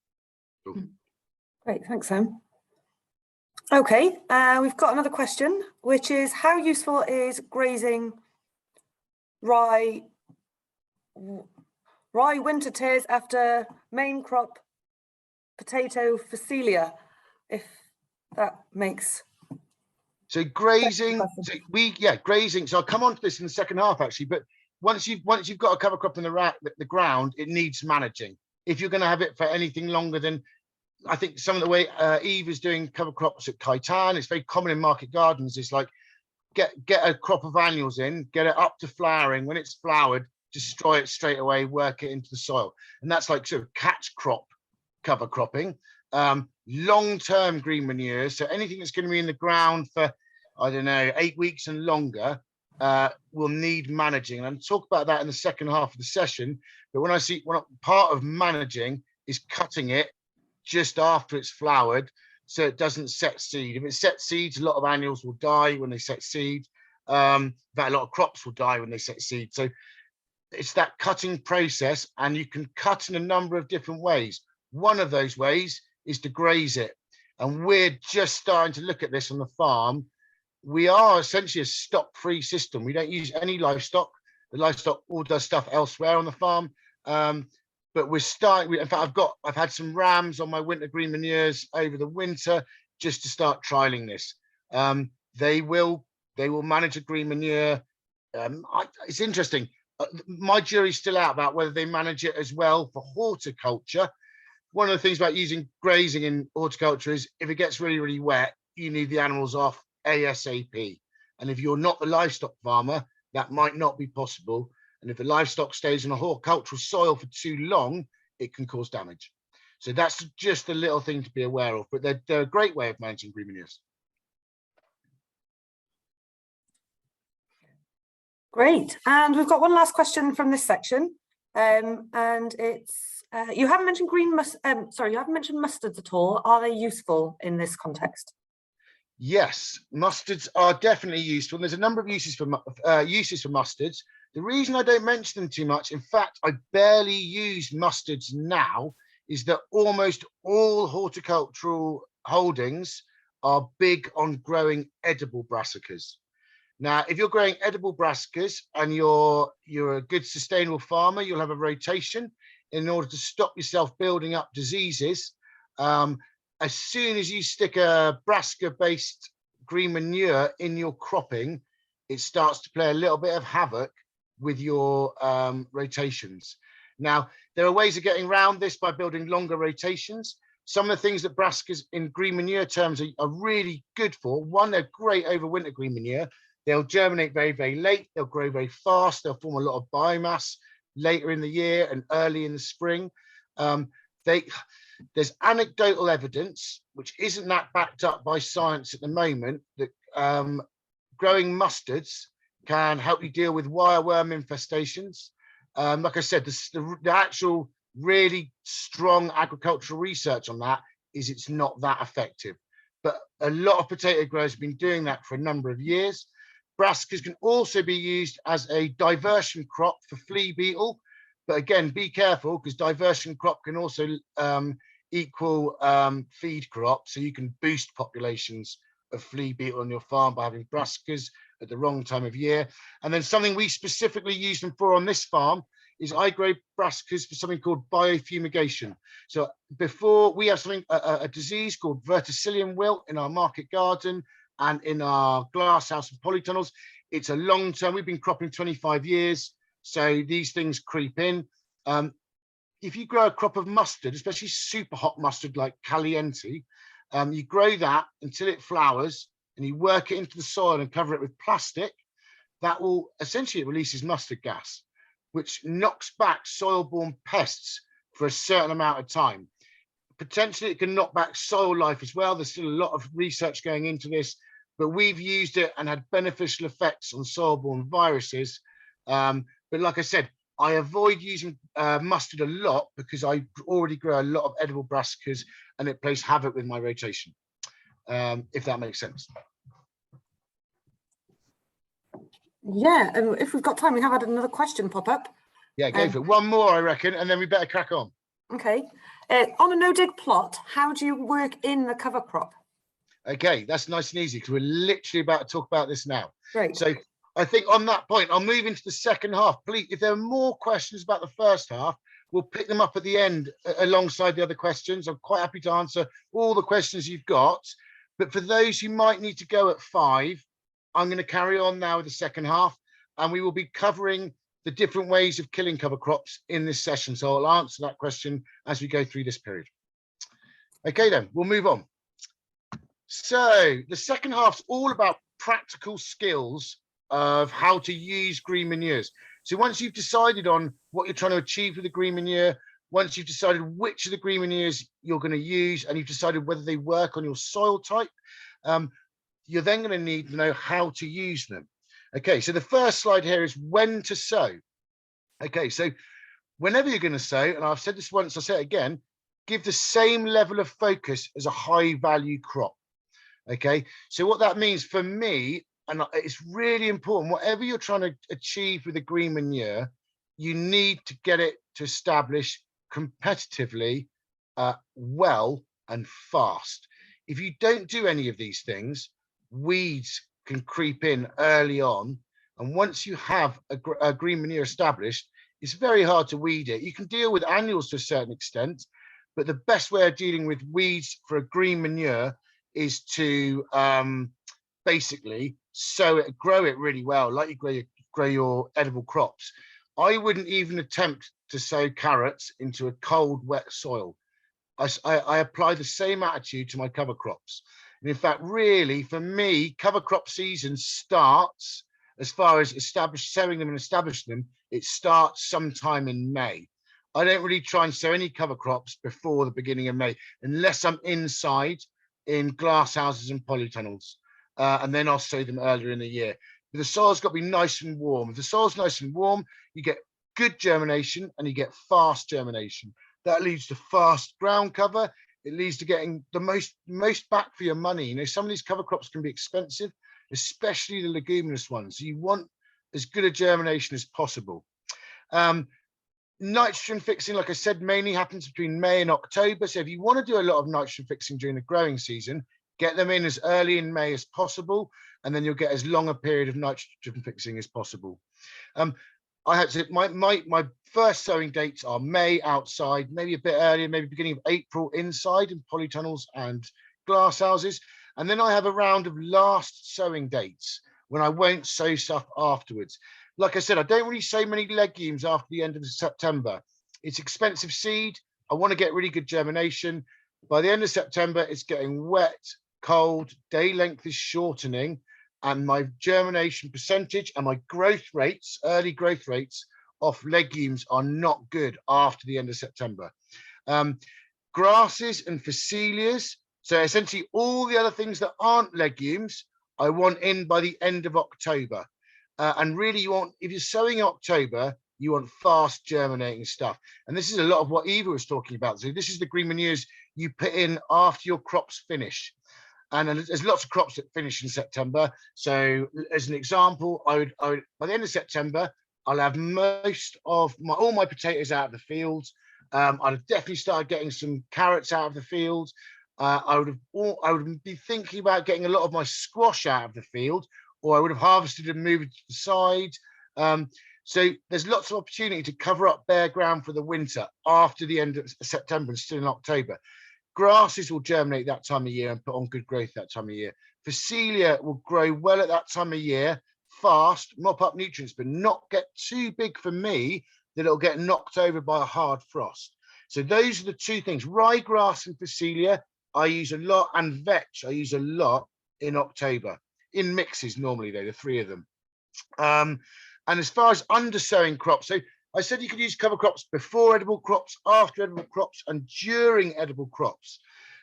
Cool. Great, thanks, Sam. Okay, we've got another question, which is how useful is grazing rye winter tares after main crop potato Phacelia, if that makes so grazing. Grazing. So I'll come on to this in the second half actually, but once you've got a cover crop in the ground, it needs managing. If you're going to have it for anything longer than, I think some of the way Eve is doing cover crops at Kaitan, it's very common in market gardens. It's like get a crop of annuals in, get it up to flowering. When it's flowered, destroy it straight away, work it into the soil, and that's like sort of catch crop cover cropping. Long-term green manures, so anything that's going to be in the ground for, I don't know, 8 weeks and longer, will need managing. And I'll talk about that in the second half of the session. But part of managing is cutting it just after it's flowered so it doesn't set seed. If it sets seeds, a lot of annuals will die when they set seed. In fact, a lot of crops will die when they set seed. So it's that cutting process, and you can cut in a number of different ways. One of those ways is to graze it. And we're just starting to look at this on the farm. We are essentially a stock-free system. We don't use any livestock. The livestock all does stuff elsewhere on the farm. But we're starting, in fact, I've had some rams on my winter green manures over the winter just to start trialing this. They will manage a green manure. It's interesting. My jury's still out about whether they manage it as well for horticulture. One of the things about using grazing in horticulture is if it gets really, really wet, you need the animals off ASAP. And if you're not the livestock farmer, that might not be possible. And if the livestock stays in a horticultural soil for too long, it can cause damage. So that's just a little thing to be aware of, but they're a great way of managing green manures. Great. And we've got one last question from this section. And it's, you haven't mentioned you haven't mentioned mustards at all. Are they useful in this context? Yes, mustards are definitely useful. There's a number of uses for mustards. The reason I don't mention them too much, in fact, I barely use mustards now, is that almost all horticultural holdings are big on growing edible brassicas. Now, if you're growing edible brassicas and you're a good sustainable farmer, you'll have a rotation in order to stop yourself building up diseases. As soon as you stick a brassica-based green manure in your cropping, it starts to play a little bit of havoc with your rotations. Now, there are ways of getting around this by building longer rotations. Some of the things that brassicas in green manure terms are really good for. One, they're great over winter green manure. They'll germinate very, very late. They'll grow very fast. They'll form a lot of biomass later in the year and early in the spring. There's anecdotal evidence, which isn't that backed up by science at the moment, that growing mustards can help you deal with wireworm infestations. Like I said, the actual really strong agricultural research on that is it's not that effective. But a lot of potato growers have been doing that for a number of years. Brassicas can also be used as a diversion crop for flea beetle. But again, be careful, because diversion crop can also equal feed crop. So you can boost populations of flea beetle on your farm by having brassicas at the wrong time of year. And then something we specifically use them for on this farm is I grow brassicas for something called biofumigation. So before we have something, a disease called verticillium wilt in our market garden and in our glasshouse and polytunnels. It's a long term. We've been cropping 25 years. So these things creep in. If you grow a crop of mustard, especially super hot mustard like caliente, you grow that until it flowers and you work it into the soil and cover it with plastic. That will essentially, it releases mustard gas, which knocks back soil-borne pests for a certain amount of time. Potentially it can knock back soil life as well. There's still a lot of research going into this, but we've used it and had beneficial effects on soil-borne viruses. But like I said, I avoid using mustard a lot because I already grow a lot of edible brassicas and it plays havoc with my rotation, if that makes sense. Yeah, and if we've got time, we have had another question pop up. Yeah, go for it. One more, I reckon, and then we better crack on. Okay. On a no-dig plot, how do you work in the cover crop? Okay, that's nice and easy because we're literally about to talk about this now. Great. So I think on that point, I'll move into the second half. Please, if there are more questions about the first half, we'll pick them up at the end alongside the other questions. I'm quite happy to answer all the questions you've got. But for those who might need to go at 5, I'm going to carry on now with the second half, and we will be covering the different ways of killing cover crops in this session. So I'll answer that question as we go through this period. Okay, then we'll move on. So the second half's all about practical skills of how to use green manures. So once you've decided on what you're trying to achieve with the green manure, once you've decided which of the green manures you're going to use, and you've decided whether they work on your soil type, you're then going to need to know how to use them. Okay, so the first slide here is when to sow. Okay, so whenever you're going to sow, and I've said this once, I'll say it again, give the same level of focus as a high value crop. Okay, so what that means for me, and it's really important, whatever you're trying to achieve with the green manure, you need to get it to establish competitively, well and fast. If you don't do any of these things, weeds can creep in early on, and once you have a green manure established, it's very hard to weed it. You can deal with annuals to a certain extent, but the best way of dealing with weeds for a green manure is to basically sow it, grow it really well, like you grow your edible crops. I wouldn't even attempt to sow carrots into a cold, wet soil. I apply the same attitude to my cover crops. And in fact, really, for me, cover crop season starts, as far as sowing them and establishing them, it starts sometime in May. I don't really try and sow any cover crops before the beginning of May, unless I'm inside in glass houses and polytunnels. And then I'll sow them earlier in the year. But the soil's got to be nice and warm. If the soil's nice and warm, you get good germination and you get fast germination. That leads to fast ground cover. It leads to getting the most back for your money. You know, some of these cover crops can be expensive, especially the leguminous ones. So you want as good a germination as possible. Nitrogen fixing, like I said, mainly happens between May and October. So if you want to do a lot of nitrogen fixing during the growing season, get them in as early in May as possible, and then you'll get as long a period of nitrogen fixing as possible. I had to, my first sowing dates are May outside, maybe a bit earlier, maybe beginning of April inside in polytunnels and glass houses. And then I have a round of last sowing dates when I won't sow stuff afterwards. Like I said, I don't really sow many legumes after the end of September. It's expensive seed. I want to get really good germination. By the end of September, it's getting wet, cold, day length is shortening, and my germination percentage and my growth rates, early growth rates of legumes are not good after the end of September. Grasses and phacelias, so essentially all the other things that aren't legumes, I want in by the end of October. And really you want, if you're sowing in October, you want fast germinating stuff. And this is a lot of what Eva was talking about. So this is the green manures you put in after your crops finish. And there's lots of crops that finish in September. So as an example, I would by the end of September, I'll have most of all my potatoes out of the field. I'd have definitely started getting some carrots out of the field. I would be thinking about getting a lot of my squash out of the field, or I would have harvested and moved it to the side. So there's lots of opportunity to cover up bare ground for the winter after the end of September and still in October. Grasses will germinate that time of year and put on good growth that time of year. Phacelia will grow well at that time of year, fast, mop up nutrients, but not get too big for me that it'll get knocked over by a hard frost. So those are the two things. Ryegrass and Phacelia I use a lot, and vetch I use a lot in October. In mixes normally, though, the three of them. And as far as undersowing crops, so I said you could use cover crops before edible crops, after edible crops, and during edible crops.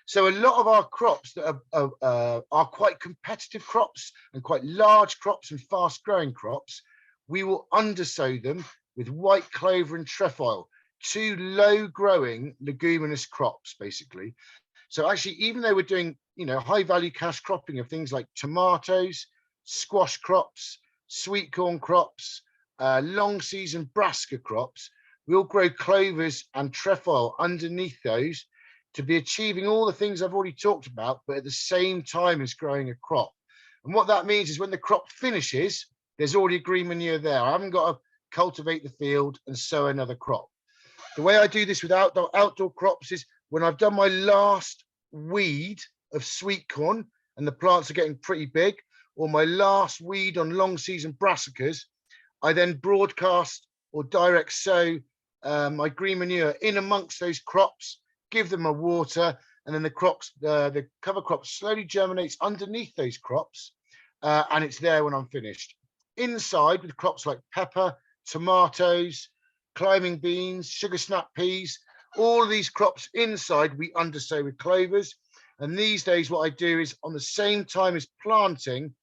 So a lot of our crops that are quite competitive crops and quite large crops and fast growing crops, we will undersow them with white clover and trefoil, two low growing leguminous crops, basically. So actually, even though we're doing, you know, high value cash cropping of things like tomatoes, squash crops, sweet corn crops, long season brassica crops, we'll grow clovers and trefoil underneath those to be achieving all the things I've already talked about, but at the same time as growing a crop. And what that means is when the crop finishes, there's already green manure there. I haven't got to cultivate the field and sow another crop. The way I do this with outdoor crops is when I've done my last weed of sweet corn and the plants are getting pretty big, or my last weed on long season brassicas, I then broadcast or direct sow my green manure in amongst those crops, give them a water, and then the crops, the cover crop slowly germinates underneath those crops, and it's there when I'm finished. Inside with crops like pepper, tomatoes, climbing beans, sugar snap peas, all of these crops inside we undersow with clovers. And these days what I do is on the same time as planting,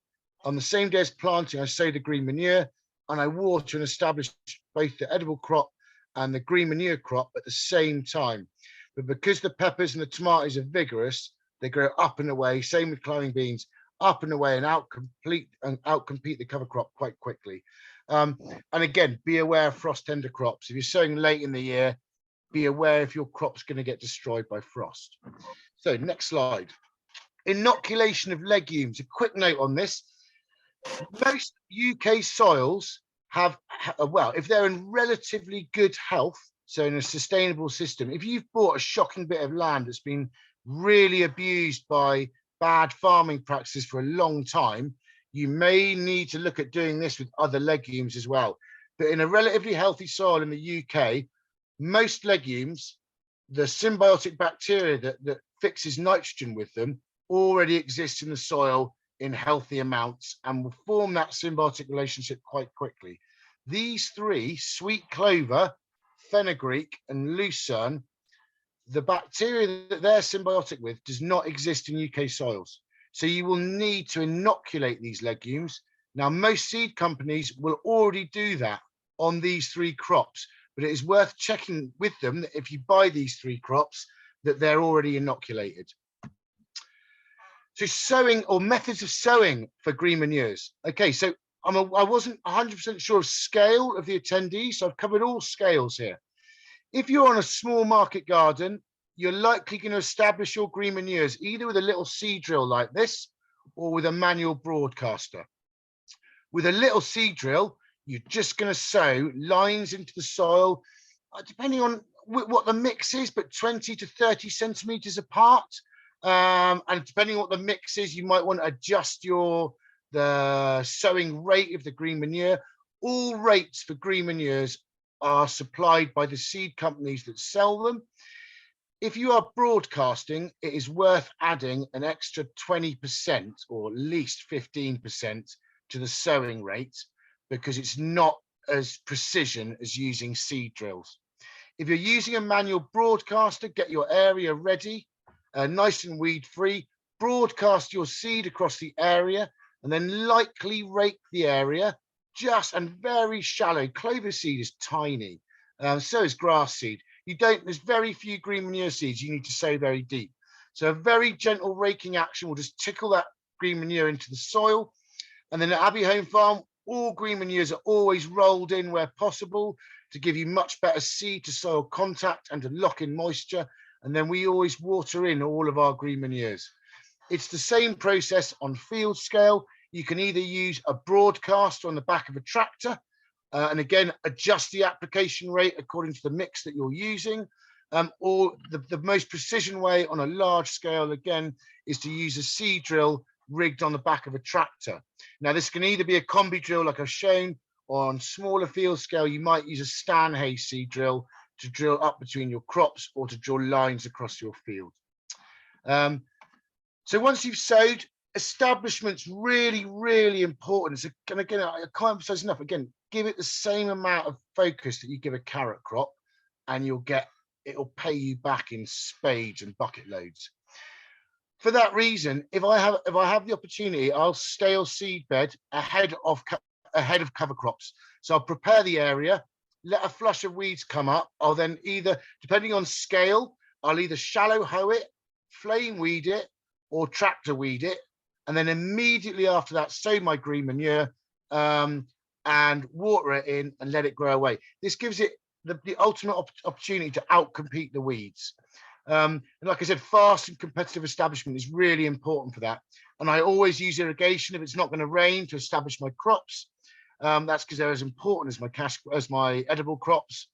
on the same day as planting, I sow the green manure and I water and establish both the edible crop and the green manure crop at the same time. But because the peppers and the tomatoes are vigorous, they grow up and away, same with climbing beans, up and away and outcompete the cover crop quite quickly. And again, be aware of frost tender crops. If you're sowing late in the year, be aware if your crop's going to get destroyed by frost. So next slide. Inoculation of legumes. A quick note on this. Most UK soils have, well, if they're in relatively good health, so in a sustainable system, if you've bought a shocking bit of land that's been really abused by bad farming practices for a long time, you may need to look at doing this with other legumes as well. But in a relatively healthy soil in the UK, most legumes, the symbiotic bacteria that fixes nitrogen with them already exists in the soil in healthy amounts and will form that symbiotic relationship quite quickly. These three, sweet clover, fenugreek and lucerne, the bacteria that they're symbiotic with does not exist in UK soils. So you will need to inoculate these legumes. Now, most seed companies will already do that on these three crops, but it is worth checking with them that if you buy these three crops, that they're already inoculated. So sowing or methods of sowing for green manures. Okay, so I wasn't 100% sure of scale of the attendees, so I've covered all scales here. If you're on a small market garden, you're likely going to establish your green manures either with a little seed drill like this or with a manual broadcaster. With a little seed drill, you're just going to sow lines into the soil, depending on what the mix is, but 20 to 30 centimeters apart. And depending on what the mix is, you might want to adjust the sowing rate of the green manure. All rates for green manures are supplied by the seed companies that sell them. If you are broadcasting, it is worth adding an extra 20% or at least 15% to the sowing rate, because it's not as precision as using seed drills. If you're using a manual broadcaster, get your area ready, nice and weed free, broadcast your seed across the area and then lightly rake the area and very shallow. Clover seed is tiny, so is grass seed. There's very few green manure seeds you need to sow very deep. So a very gentle raking action will just tickle that green manure into the soil. And then at Abbey Home Farm, all green manures are always rolled in where possible to give you much better seed to soil contact and to lock in moisture. And then we always water in all of our green manures. It's the same process on field scale. You can either use a broadcaster on the back of a tractor, and again, adjust the application rate according to the mix that you're using, or the most precision way on a large scale, again, is to use a seed drill rigged on the back of a tractor. Now, this can either be a combi drill like I've shown, or on smaller field scale, you might use a Stanhay seed drill to drill up between your crops or to draw lines across your field. So once you've sowed, establishment's really, really important. So, and again, I can't emphasize enough, again, give it the same amount of focus that you give a carrot crop, and it'll pay you back in spades and bucket loads. For that reason, if I have the opportunity, I'll scale seed bed ahead of cover crops. So I'll prepare the area, let a flush of weeds come up. I'll then either, depending on scale, I'll either shallow hoe it, flame weed it, or tractor weed it, and then immediately after that, sow my green manure and water it in and let it grow away. This gives it the ultimate opportunity to outcompete the weeds. And like I said, fast and competitive establishment is really important for that. And I always use irrigation if it's not going to rain to establish my crops. That's because they're as important as my edible crops.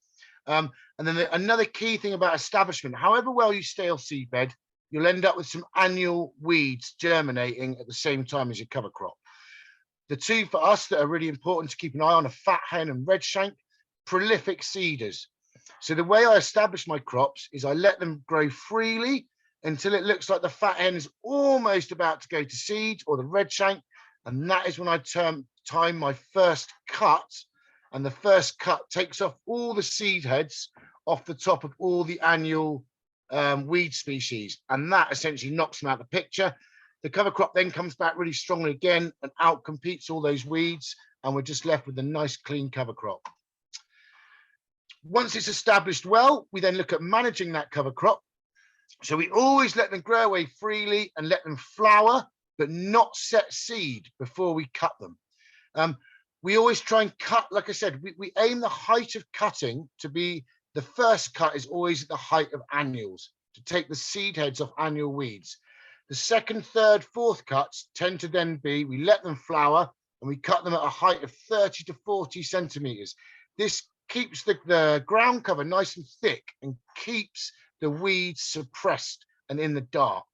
And then another key thing about establishment, however well you scale seed bed, you'll end up with some annual weeds germinating at the same time as your cover crop. The two for us that are really important to keep an eye on are fat hen and redshank, prolific seeders. So the way I establish my crops is I let them grow freely until it looks like the fat hen is almost about to go to seed, or the redshank, and that is when I time my first cut, and the first cut takes off all the seed heads off the top of all the annual weed species, and that essentially knocks them out of the picture. The cover crop then comes back really strongly again and outcompetes all those weeds, and we're just left with a nice clean cover crop. Once it's established well, we then look at managing that cover crop. So we always let them grow away freely and let them flower but not set seed before we cut them. We always try and cut, like I said, we aim the height of cutting to be, the first cut is always at the height of annuals, to take the seed heads off annual weeds. The second, third, fourth cuts tend to then be, we let them flower and we cut them at a height of 30 to 40 centimeters. This keeps the ground cover nice and thick and keeps the weeds suppressed and in the dark,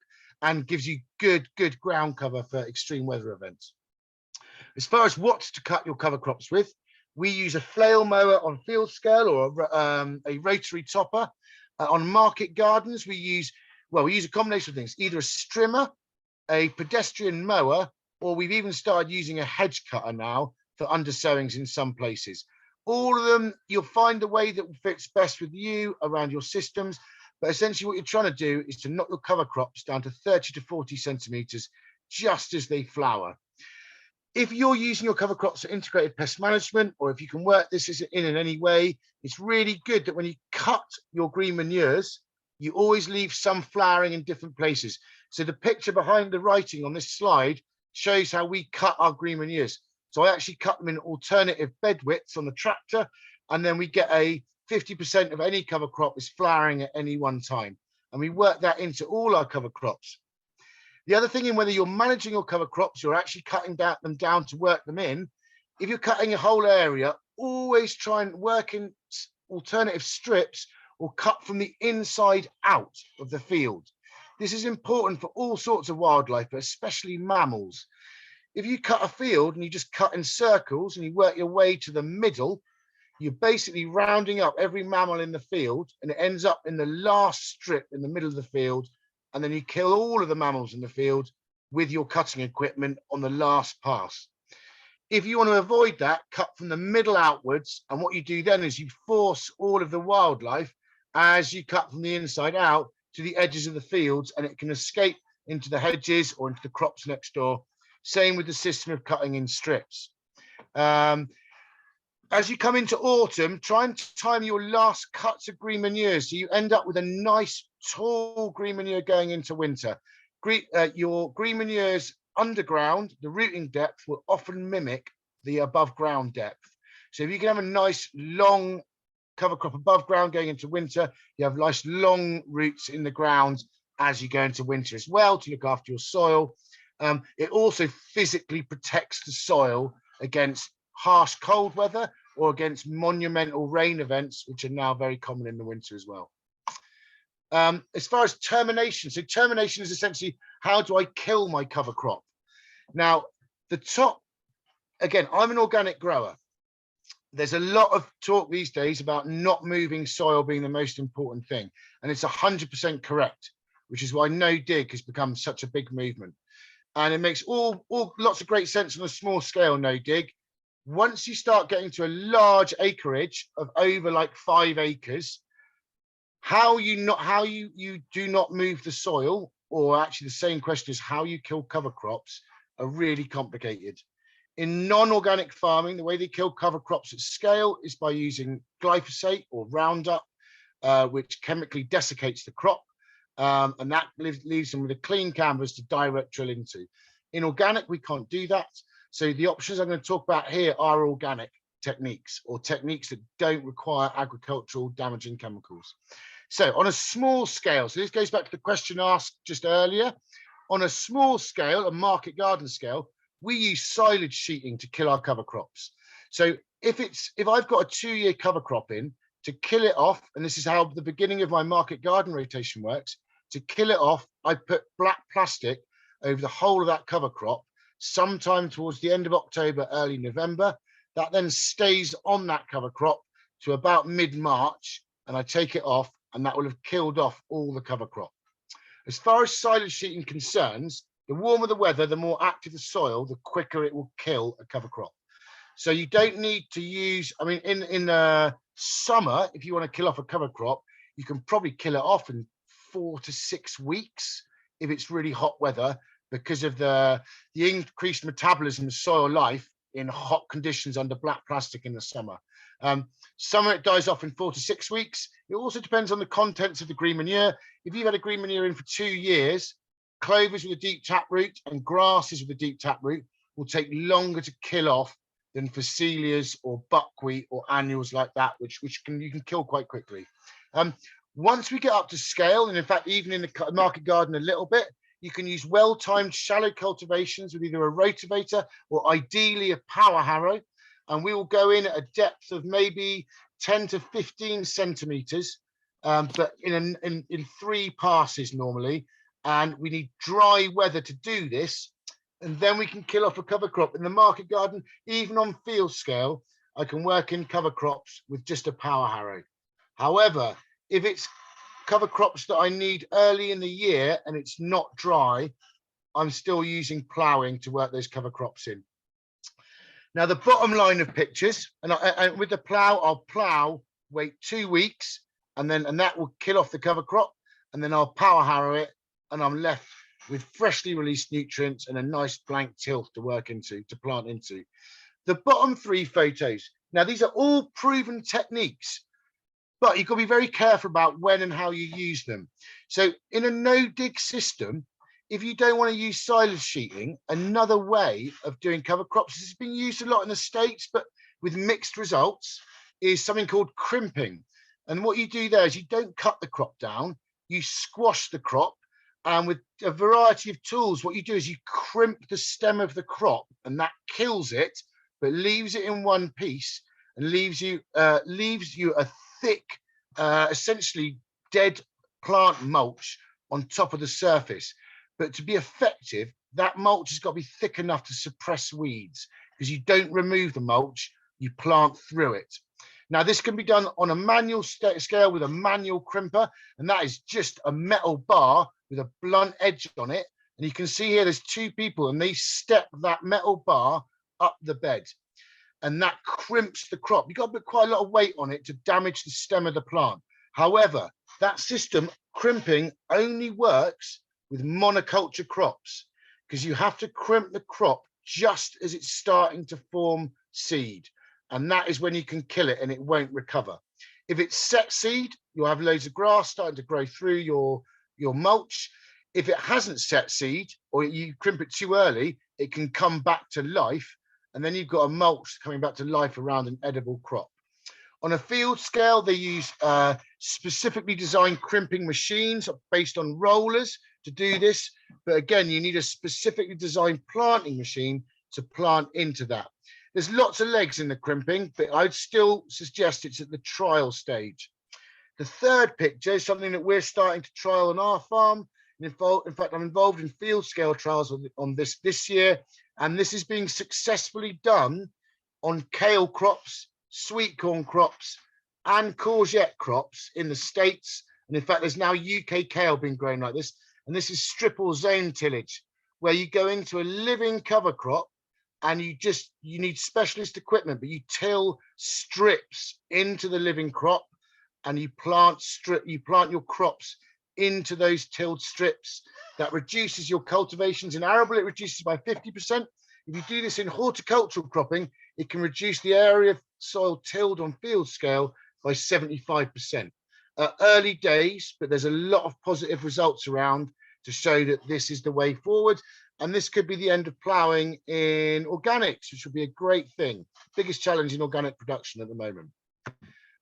and gives you good ground cover for extreme weather events. As far as what to cut your cover crops with, we use a flail mower on field scale or a rotary topper. On market gardens, we use a combination of things, either a strimmer, a pedestrian mower, or we've even started using a hedge cutter now for undersowings in some places. All of them, you'll find the way that fits best with you around your systems. But essentially what you're trying to do is to knock your cover crops down to 30 to 40 centimeters just as they flower. If you're using your cover crops for integrated pest management, or if you can work this in any way, it's really good that when you cut your green manures, you always leave some flowering in different places. So the picture behind the writing on this slide shows how we cut our green manures. So I actually cut them in alternative bed widths on the tractor, and then we get a 50% of any cover crop is flowering at any one time. And we work that into all our cover crops. The other thing in whether you're managing your cover crops, you're actually cutting them down to work them in. If you're cutting a whole area, always try and work in alternative strips or cut from the inside out of the field. This is important for all sorts of wildlife, but especially mammals. If you cut a field and you just cut in circles and you work your way to the middle, you're basically rounding up every mammal in the field, and it ends up in the last strip in the middle of the field. And then you kill all of the mammals in the field with your cutting equipment on the last pass. If you want to avoid that, cut from the middle outwards. And what you do then is you force all of the wildlife as you cut from the inside out to the edges of the fields, and it can escape into the hedges or into the crops next door. Same with the system of cutting in strips. As you come into autumn, try and time your last cuts of green manure so you end up with a nice tall green manure going into winter. Your green manures underground, the rooting depth will often mimic the above ground depth. So if you can have a nice long cover crop above ground going into winter, you have nice long roots in the ground as you go into winter as well to look after your soil. It also physically protects the soil against harsh cold weather or against monumental rain events, which are now very common in the winter as well. As far as termination, so termination is essentially, how do I kill my cover crop? Now, again, I'm an organic grower. There's a lot of talk these days about not moving soil being the most important thing, and it's 100% correct, which is why no dig has become such a big movement. And it makes lots of great sense on a small scale, no dig. Once you start getting to a large acreage of over like 5 acres, how you do not move the soil, or actually the same question is how you kill cover crops, are really complicated. In non-organic farming, the way they kill cover crops at scale is by using glyphosate or Roundup, which chemically desiccates the crop, and that leaves them with a clean canvas to direct drill into. In organic, we can't do that. So the options I'm going to talk about here are organic techniques, or techniques that don't require agricultural damaging chemicals. So on a small scale, so this goes back to the question asked just earlier. On a small scale, a market garden scale, we use silage sheeting to kill our cover crops. So if I've got a 2-year cover crop in, to kill it off, and this is how the beginning of my market garden rotation works, to kill it off, I put black plastic over the whole of that cover crop, sometime towards the end of October, early November. That then stays on that cover crop to about mid-March, and I take it off, and that will have killed off all the cover crop. As far as silage sheeting concerns, the warmer the weather, the more active the soil, the quicker it will kill a cover crop. So you don't need to use, I mean, in the summer, if you want to kill off a cover crop, you can probably kill it off in 4 to 6 weeks if it's really hot weather, because of the increased metabolism of soil life in hot conditions under black plastic in the summer. Summer, it dies off in 4 to 6 weeks. It also depends on the contents of the green manure. If you've had a green manure in for 2 years, clovers with a deep taproot and grasses with a deep taproot will take longer to kill off than phacelias or buckwheat or annuals like that, which you can kill quite quickly. Once we get up to scale, and in fact, even in the market garden a little bit, you can use well-timed shallow cultivations with either a rotavator or ideally a power harrow. And we will go in at a depth of maybe 10 to 15 centimeters, but in 3 passes normally. And we need dry weather to do this. And then we can kill off a cover crop. In the market garden, even on field scale, I can work in cover crops with just a power harrow. However, if it's cover crops that I need early in the year and it's not dry, I'm still using ploughing to work those cover crops in. Now, the bottom line of pictures, and with the plough, I'll plough, wait 2 weeks, and that will kill off the cover crop, and then I'll power harrow it, and I'm left with freshly released nutrients and a nice blank tilth to work into, to plant into. The bottom 3 photos, now these are all proven techniques, but you've got to be very careful about when and how you use them. So in a no-dig system, if you don't want to use silage sheeting, another way of doing cover crops, this has been used a lot in the States, but with mixed results, is something called crimping. And what you do there is you don't cut the crop down, you squash the crop, and with a variety of tools, what you do is you crimp the stem of the crop, and that kills it, but leaves it in one piece and leaves you a thick, essentially dead plant mulch on top of the surface. But to be effective, that mulch has got to be thick enough to suppress weeds, because you don't remove the mulch, you plant through it. Now, this can be done on a manual scale with a manual crimper, and that is just a metal bar with a blunt edge on it. And you can see here there's 2 people, and they step that metal bar up the bed, and that crimps the crop. You've got to put quite a lot of weight on it to damage the stem of the plant. However, that system, crimping, only works with monoculture crops, because you have to crimp the crop just as it's starting to form seed. And that is when you can kill it and it won't recover. If it's set seed, you'll have loads of grass starting to grow through your mulch. If it hasn't set seed, or you crimp it too early, it can come back to life. And then you've got a mulch coming back to life around an edible crop. On a field scale, they use specifically designed crimping machines based on rollers to do this. But again, you need a specifically designed planting machine to plant into that. There's lots of legs in the crimping, but I'd still suggest it's at the trial stage. The third picture is something that we're starting to trial on our farm. In fact, I'm involved in field scale trials on this year, and this is being successfully done on kale crops, sweet corn crops, and courgette crops in the States. And in fact, there's now UK kale being grown like this. And this is strip or zone tillage, where you go into a living cover crop and you need specialist equipment, but you till strips into the living crop, and you plant your crops into those tilled strips. That reduces your cultivations. In arable, it reduces by 50%. If you do this in horticultural cropping, it can reduce the area of soil tilled on field scale by 75%. Early days, but there's a lot of positive results around to show that this is the way forward. And this could be the end of ploughing in organics, which would be a great thing. Biggest challenge in organic production at the moment.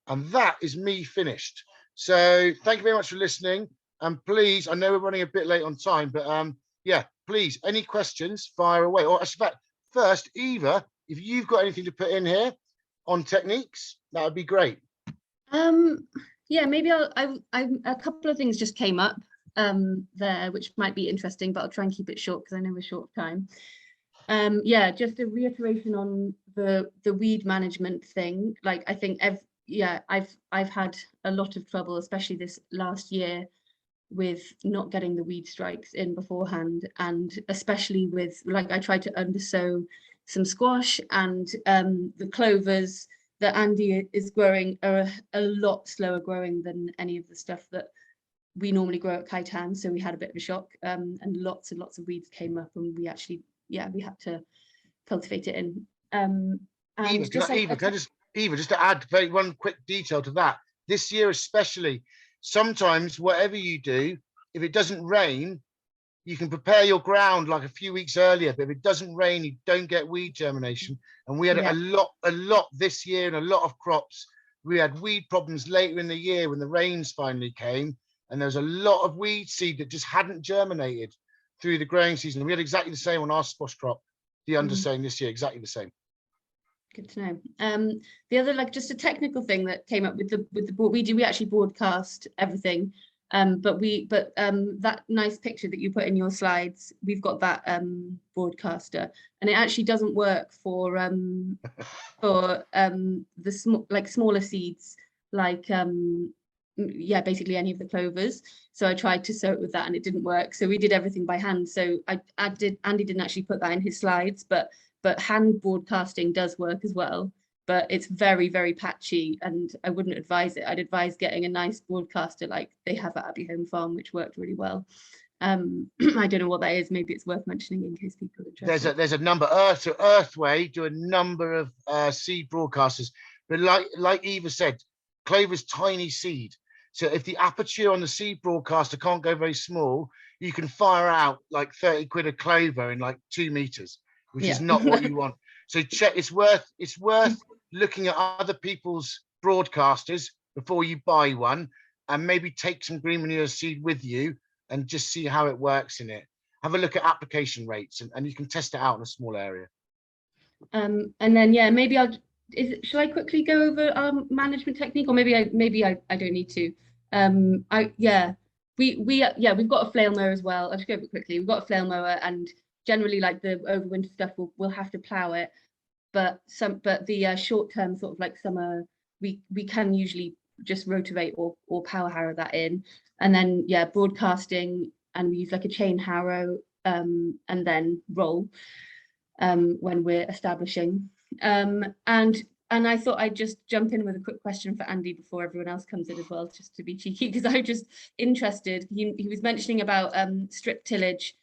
And that is me finished. So thank you very much for listening. And please, I know we're running a bit late on time, but yeah, please, any questions, fire away. Or in fact, first, Eva, if you've got anything to put in here on techniques, that would be great. Yeah, maybe a couple of things just came up there, which might be interesting, but I'll try and keep it short because I know we're short of time. Yeah, just a reiteration on the weed management thing. Like, I think I've had a lot of trouble, especially this last year, with not getting the weed strikes in beforehand, and especially with, like, I tried to undersow some squash, and the clovers that Andy is growing are a lot slower growing than any of the stuff that we normally grow at Kaitan. So we had a bit of a shock, and lots and lots of weeds came up, and we actually, we had to cultivate it in. Eva, just to add one quick detail to that, this year especially, sometimes whatever you do, if it doesn't rain, you can prepare your ground like a few weeks earlier, but if it doesn't rain, you don't get weed germination. And we had a lot this year, and a lot of crops. We had weed problems later in the year when the rains finally came, and there was a lot of weed seed that just hadn't germinated through the growing season. And we had exactly the same on our squash crop, the undersown this year, exactly the same. Good to know. The other, like, just a technical thing that came up with the board, we actually broadcast everything. But that nice picture that you put in your slides, we've got that broadcaster, and it actually doesn't work for the smaller seeds, like basically any of the clovers. So I tried to sow it with that and it didn't work. So we did everything by hand. So Andy didn't actually put that in his slides, but hand broadcasting does work as well. But it's very, very patchy, and I wouldn't advise it. I'd advise getting a nice broadcaster like they have at Abbey Home Farm, which worked really well. I don't know what that is. Maybe it's worth mentioning in case people are interested. There's a number. Earthway do a number of seed broadcasters, but like Eva said, clover's tiny seed. So if the aperture on the seed broadcaster can't go very small, you can fire out like 30 quid a clover in like 2 meters, which is not what you want. So check. It's worth looking at other people's broadcasters before you buy one, and maybe take some Green Manures seed with you and just see how it works in it. Have a look at application rates, and you can test it out in a small area. And then maybe shall I quickly go over our management technique, or maybe I don't need to. We've got a flail mower as well. I'll just go over it quickly. We've got a flail mower, and generally, like the overwinter stuff, we'll have to plow it. But the short term, sort of like summer, we can usually just rotivate or power harrow that in, and then broadcasting, and we use like a chain harrow and then roll when we're establishing. And I thought I'd just jump in with a quick question for Andy before everyone else comes in as well, just to be cheeky, because I'm just interested. He was mentioning about strip tillage.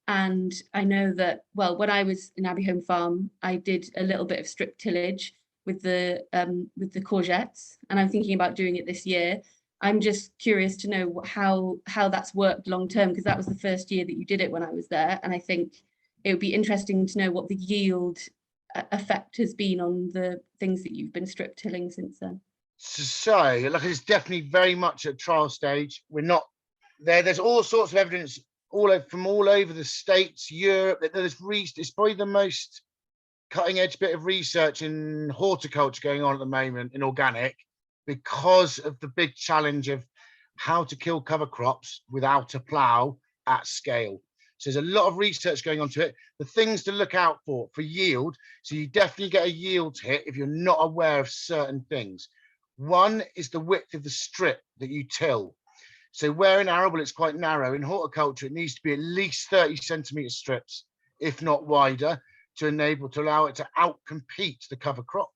And I know that, well, when I was in Abbey Home Farm, I did a little bit of strip tillage with the courgettes, and I'm thinking about doing it this year. I'm just curious to know how that's worked long term, because that was the first year that you did it when I was there, and I think it would be interesting to know what the yield effect has been on the things that you've been strip tilling since then. So, like, it's definitely very much at trial stage. We're not there. There's all sorts of evidence from all over the States, Europe. It's probably the most cutting edge bit of research in horticulture going on at the moment in organic, because of the big challenge of how to kill cover crops without a plough at scale. So there's a lot of research going on to it. The things to look out for yield. So you definitely get a yield hit if you're not aware of certain things. One is the width of the strip that you till. So where in arable it's quite narrow, in horticulture it needs to be at least 30 centimetre strips, if not wider, to allow it to outcompete the cover crop.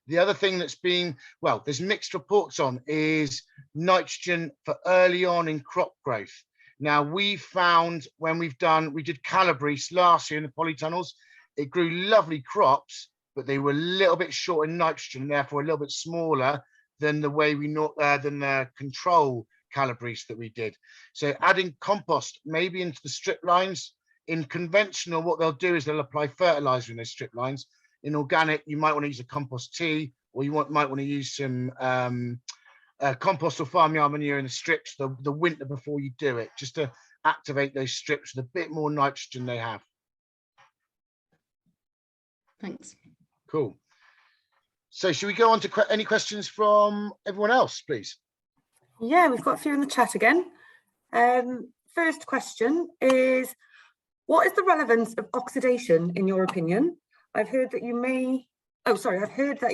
The other thing that's been, well, there's mixed reports on, is nitrogen for early on in crop growth. Now we found when we did Calabrese last year in the polytunnels, it grew lovely crops, but they were a little bit short in nitrogen, therefore a little bit smaller than the way than the control Calabrese that we did. So adding compost maybe into the strip lines. In conventional, what they'll do is they'll apply fertilizer in those strip lines. In organic, you might want to use a compost tea, or you might want to use some compost or farmyard manure in the strips the winter before you do it, just to activate those strips with a bit more nitrogen they have. Thanks. Cool. So should we go on to any questions from everyone else, please? Yeah, we've got a few in the chat again. First question is, what is the relevance of oxidation in your opinion? I've heard that you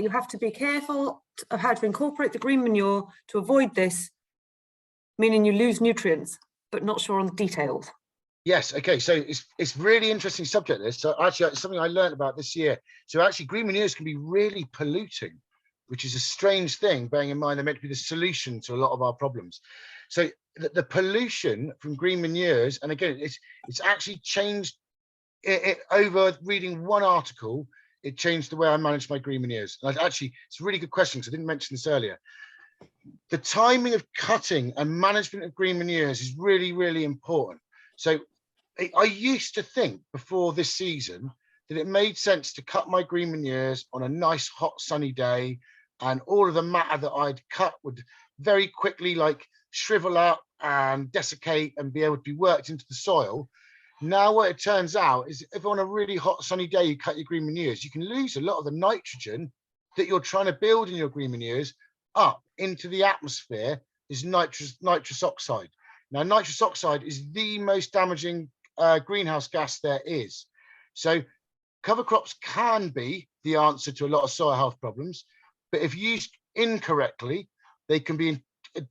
have to be careful of how to incorporate the green manure to avoid this, meaning you lose nutrients, but not sure on the details. Yes, okay, so it's really interesting subject this. So actually it's something I learned about this year. So actually green manures can be really polluting, which is a strange thing, bearing in mind they're meant to be the solution to a lot of our problems. So the pollution from green manures, and again, it's actually changed it over reading one article. It changed the way I manage my green manures. And actually, it's a really good question, because I didn't mention this earlier. The timing of cutting and management of green manures is really, really important. So I used to think before this season that it made sense to cut my green manures on a nice hot sunny day, and all of the matter that I'd cut would very quickly like shrivel up and desiccate and be able to be worked into the soil. Now what it turns out is if on a really hot sunny day you cut your green manures, you can lose a lot of the nitrogen that you're trying to build in your green manures up into the atmosphere is nitrous oxide. Now nitrous oxide is the most damaging greenhouse gas there is. So cover crops can be the answer to a lot of soil health problems, but if used incorrectly, they can be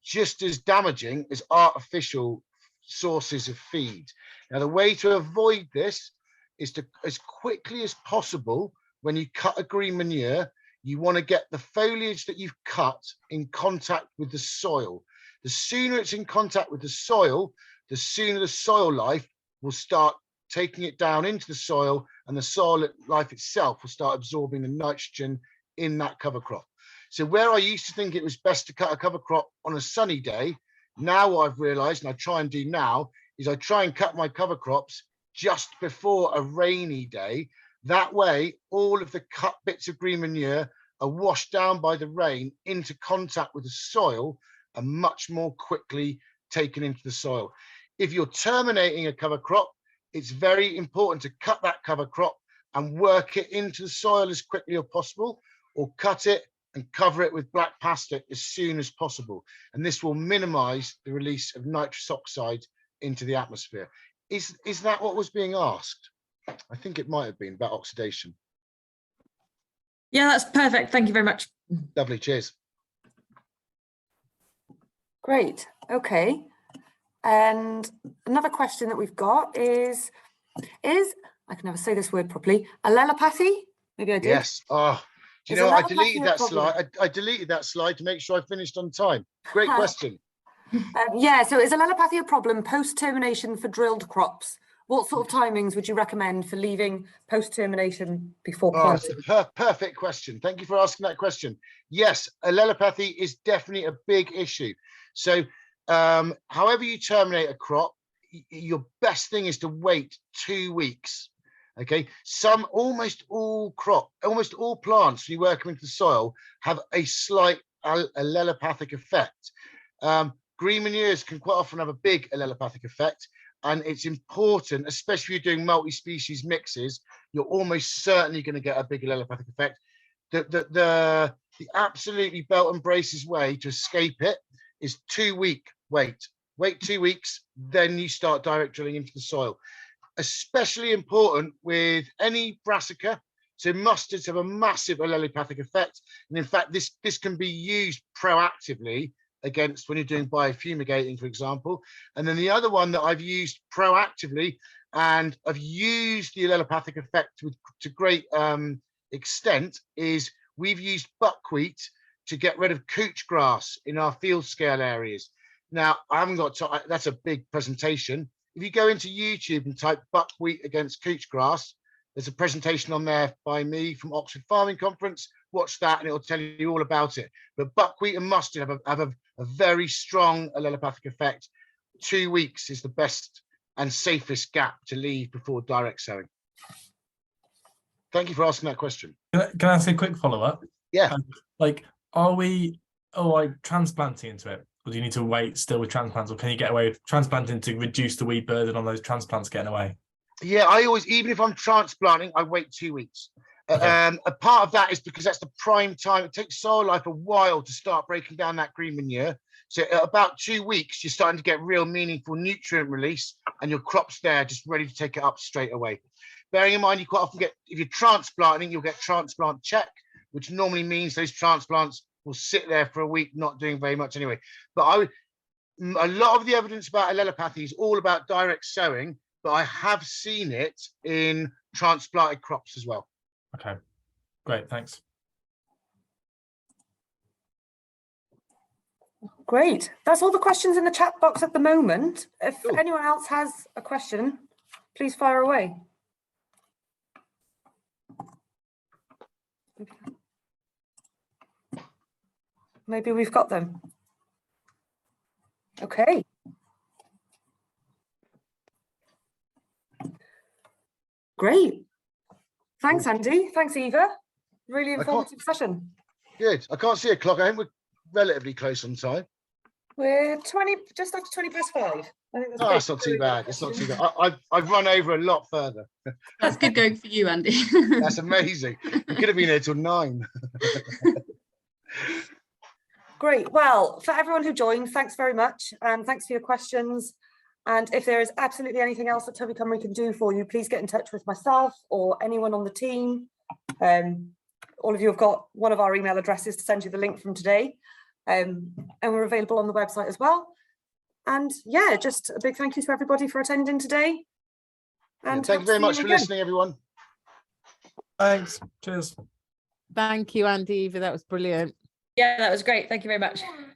just as damaging as artificial sources of feed. Now, the way to avoid this is to, as quickly as possible, when you cut a green manure, you want to get the foliage that you've cut in contact with the soil. The sooner it's in contact with the soil, the sooner the soil life will start taking it down into the soil, and the soil life itself will start absorbing the nitrogen in that cover crop. So where I used to think it was best to cut a cover crop on a sunny day, now what I've realized, and I try and do now, is I try and cut my cover crops just before a rainy day. That way, all of the cut bits of green manure are washed down by the rain into contact with the soil and much more quickly taken into the soil. If you're terminating a cover crop, it's very important to cut that cover crop and work it into the soil as quickly as possible, or cut it and cover it with black plastic as soon as possible. And this will minimize the release of nitrous oxide into the atmosphere. Is that what was being asked? I think it might have been about oxidation. Yeah, that's perfect. Thank you very much. Lovely, cheers. Great, okay. And another question that we've got is I can never say this word properly, allelopathy? Maybe I did. Yes. Oh, do you know what? I deleted that slide. I deleted that slide to make sure I finished on time. Great question. Yeah, so is allelopathy a problem post-termination for drilled crops? What sort of timings would you recommend for leaving post-termination before planting? Perfect question. Thank you for asking that question. Yes, allelopathy is definitely a big issue. So however you terminate a crop, your best thing is to wait 2 weeks. Okay, almost all plants, when you work them into the soil, have a slight allelopathic effect. Green manures can quite often have a big allelopathic effect, and it's important, especially if you're doing multi-species mixes, you're almost certainly going to get a big allelopathic effect. The absolutely belt and braces way to escape it is 2 week wait. Wait 2 weeks, then you start direct drilling into the soil. Especially important with any brassica. So mustards have a massive allelopathic effect. And in fact, this can be used proactively against when you're doing biofumigating, for example. And then the other one that I've used proactively, and I've used the allelopathic effect to great extent, is we've used buckwheat to get rid of couch grass in our field scale areas. Now, I haven't got time, that's a big presentation. If you go into YouTube and type buckwheat against couch grass, there's a presentation on there by me from Oxford Farming Conference. Watch that and it'll tell you all about it. But buckwheat and mustard have a very strong allelopathic effect. 2 weeks is the best and safest gap to leave before direct sowing. Thank you for asking that question. Can I ask a quick follow-up? Yeah. Are we transplanting into it? Or do you need to wait still with transplants, or can you get away with transplanting to reduce the weed burden on those transplants getting away? Yeah, I always, even if I'm transplanting, I wait 2 weeks. Okay. A part of that is because that's the prime time. It takes soil life a while to start breaking down that green manure. So at about 2 weeks, you're starting to get real meaningful nutrient release, and your crop's there just ready to take it up straight away. Bearing in mind, you quite often get, if you're transplanting, you'll get transplant check, which normally means those transplants will sit there for a week not doing very much anyway. But a lot of the evidence about allelopathy is all about direct sowing, but I have seen it in transplanted crops as well. Okay, great, thanks. Great, that's all the questions in the chat box at the moment. If anyone else has a question, please fire away. Maybe we've got them. Okay. Great. Thanks, Andy. Thanks, Eva. Really informative session. Good. I can't see a clock. I think we're relatively close on time. We're just after 20 past 5. I think that's Oh, great. it's not too bad. It's not too bad. I've run over a lot further. That's good going for you, Andy. That's amazing. We could have been here till 9. Great. Well, for everyone who joined, thanks very much. And thanks for your questions. And if there is absolutely anything else that Toby Cymru can do for you, please get in touch with myself or anyone on the team. All of you have got one of our email addresses to send you the link from today. And we're available on the website as well. And yeah, just a big thank you to everybody for attending today. And Thank you very much for listening, everyone. Thanks. Cheers. Thank you, Andy, Eva. That was brilliant. Yeah, that was great. Thank you very much.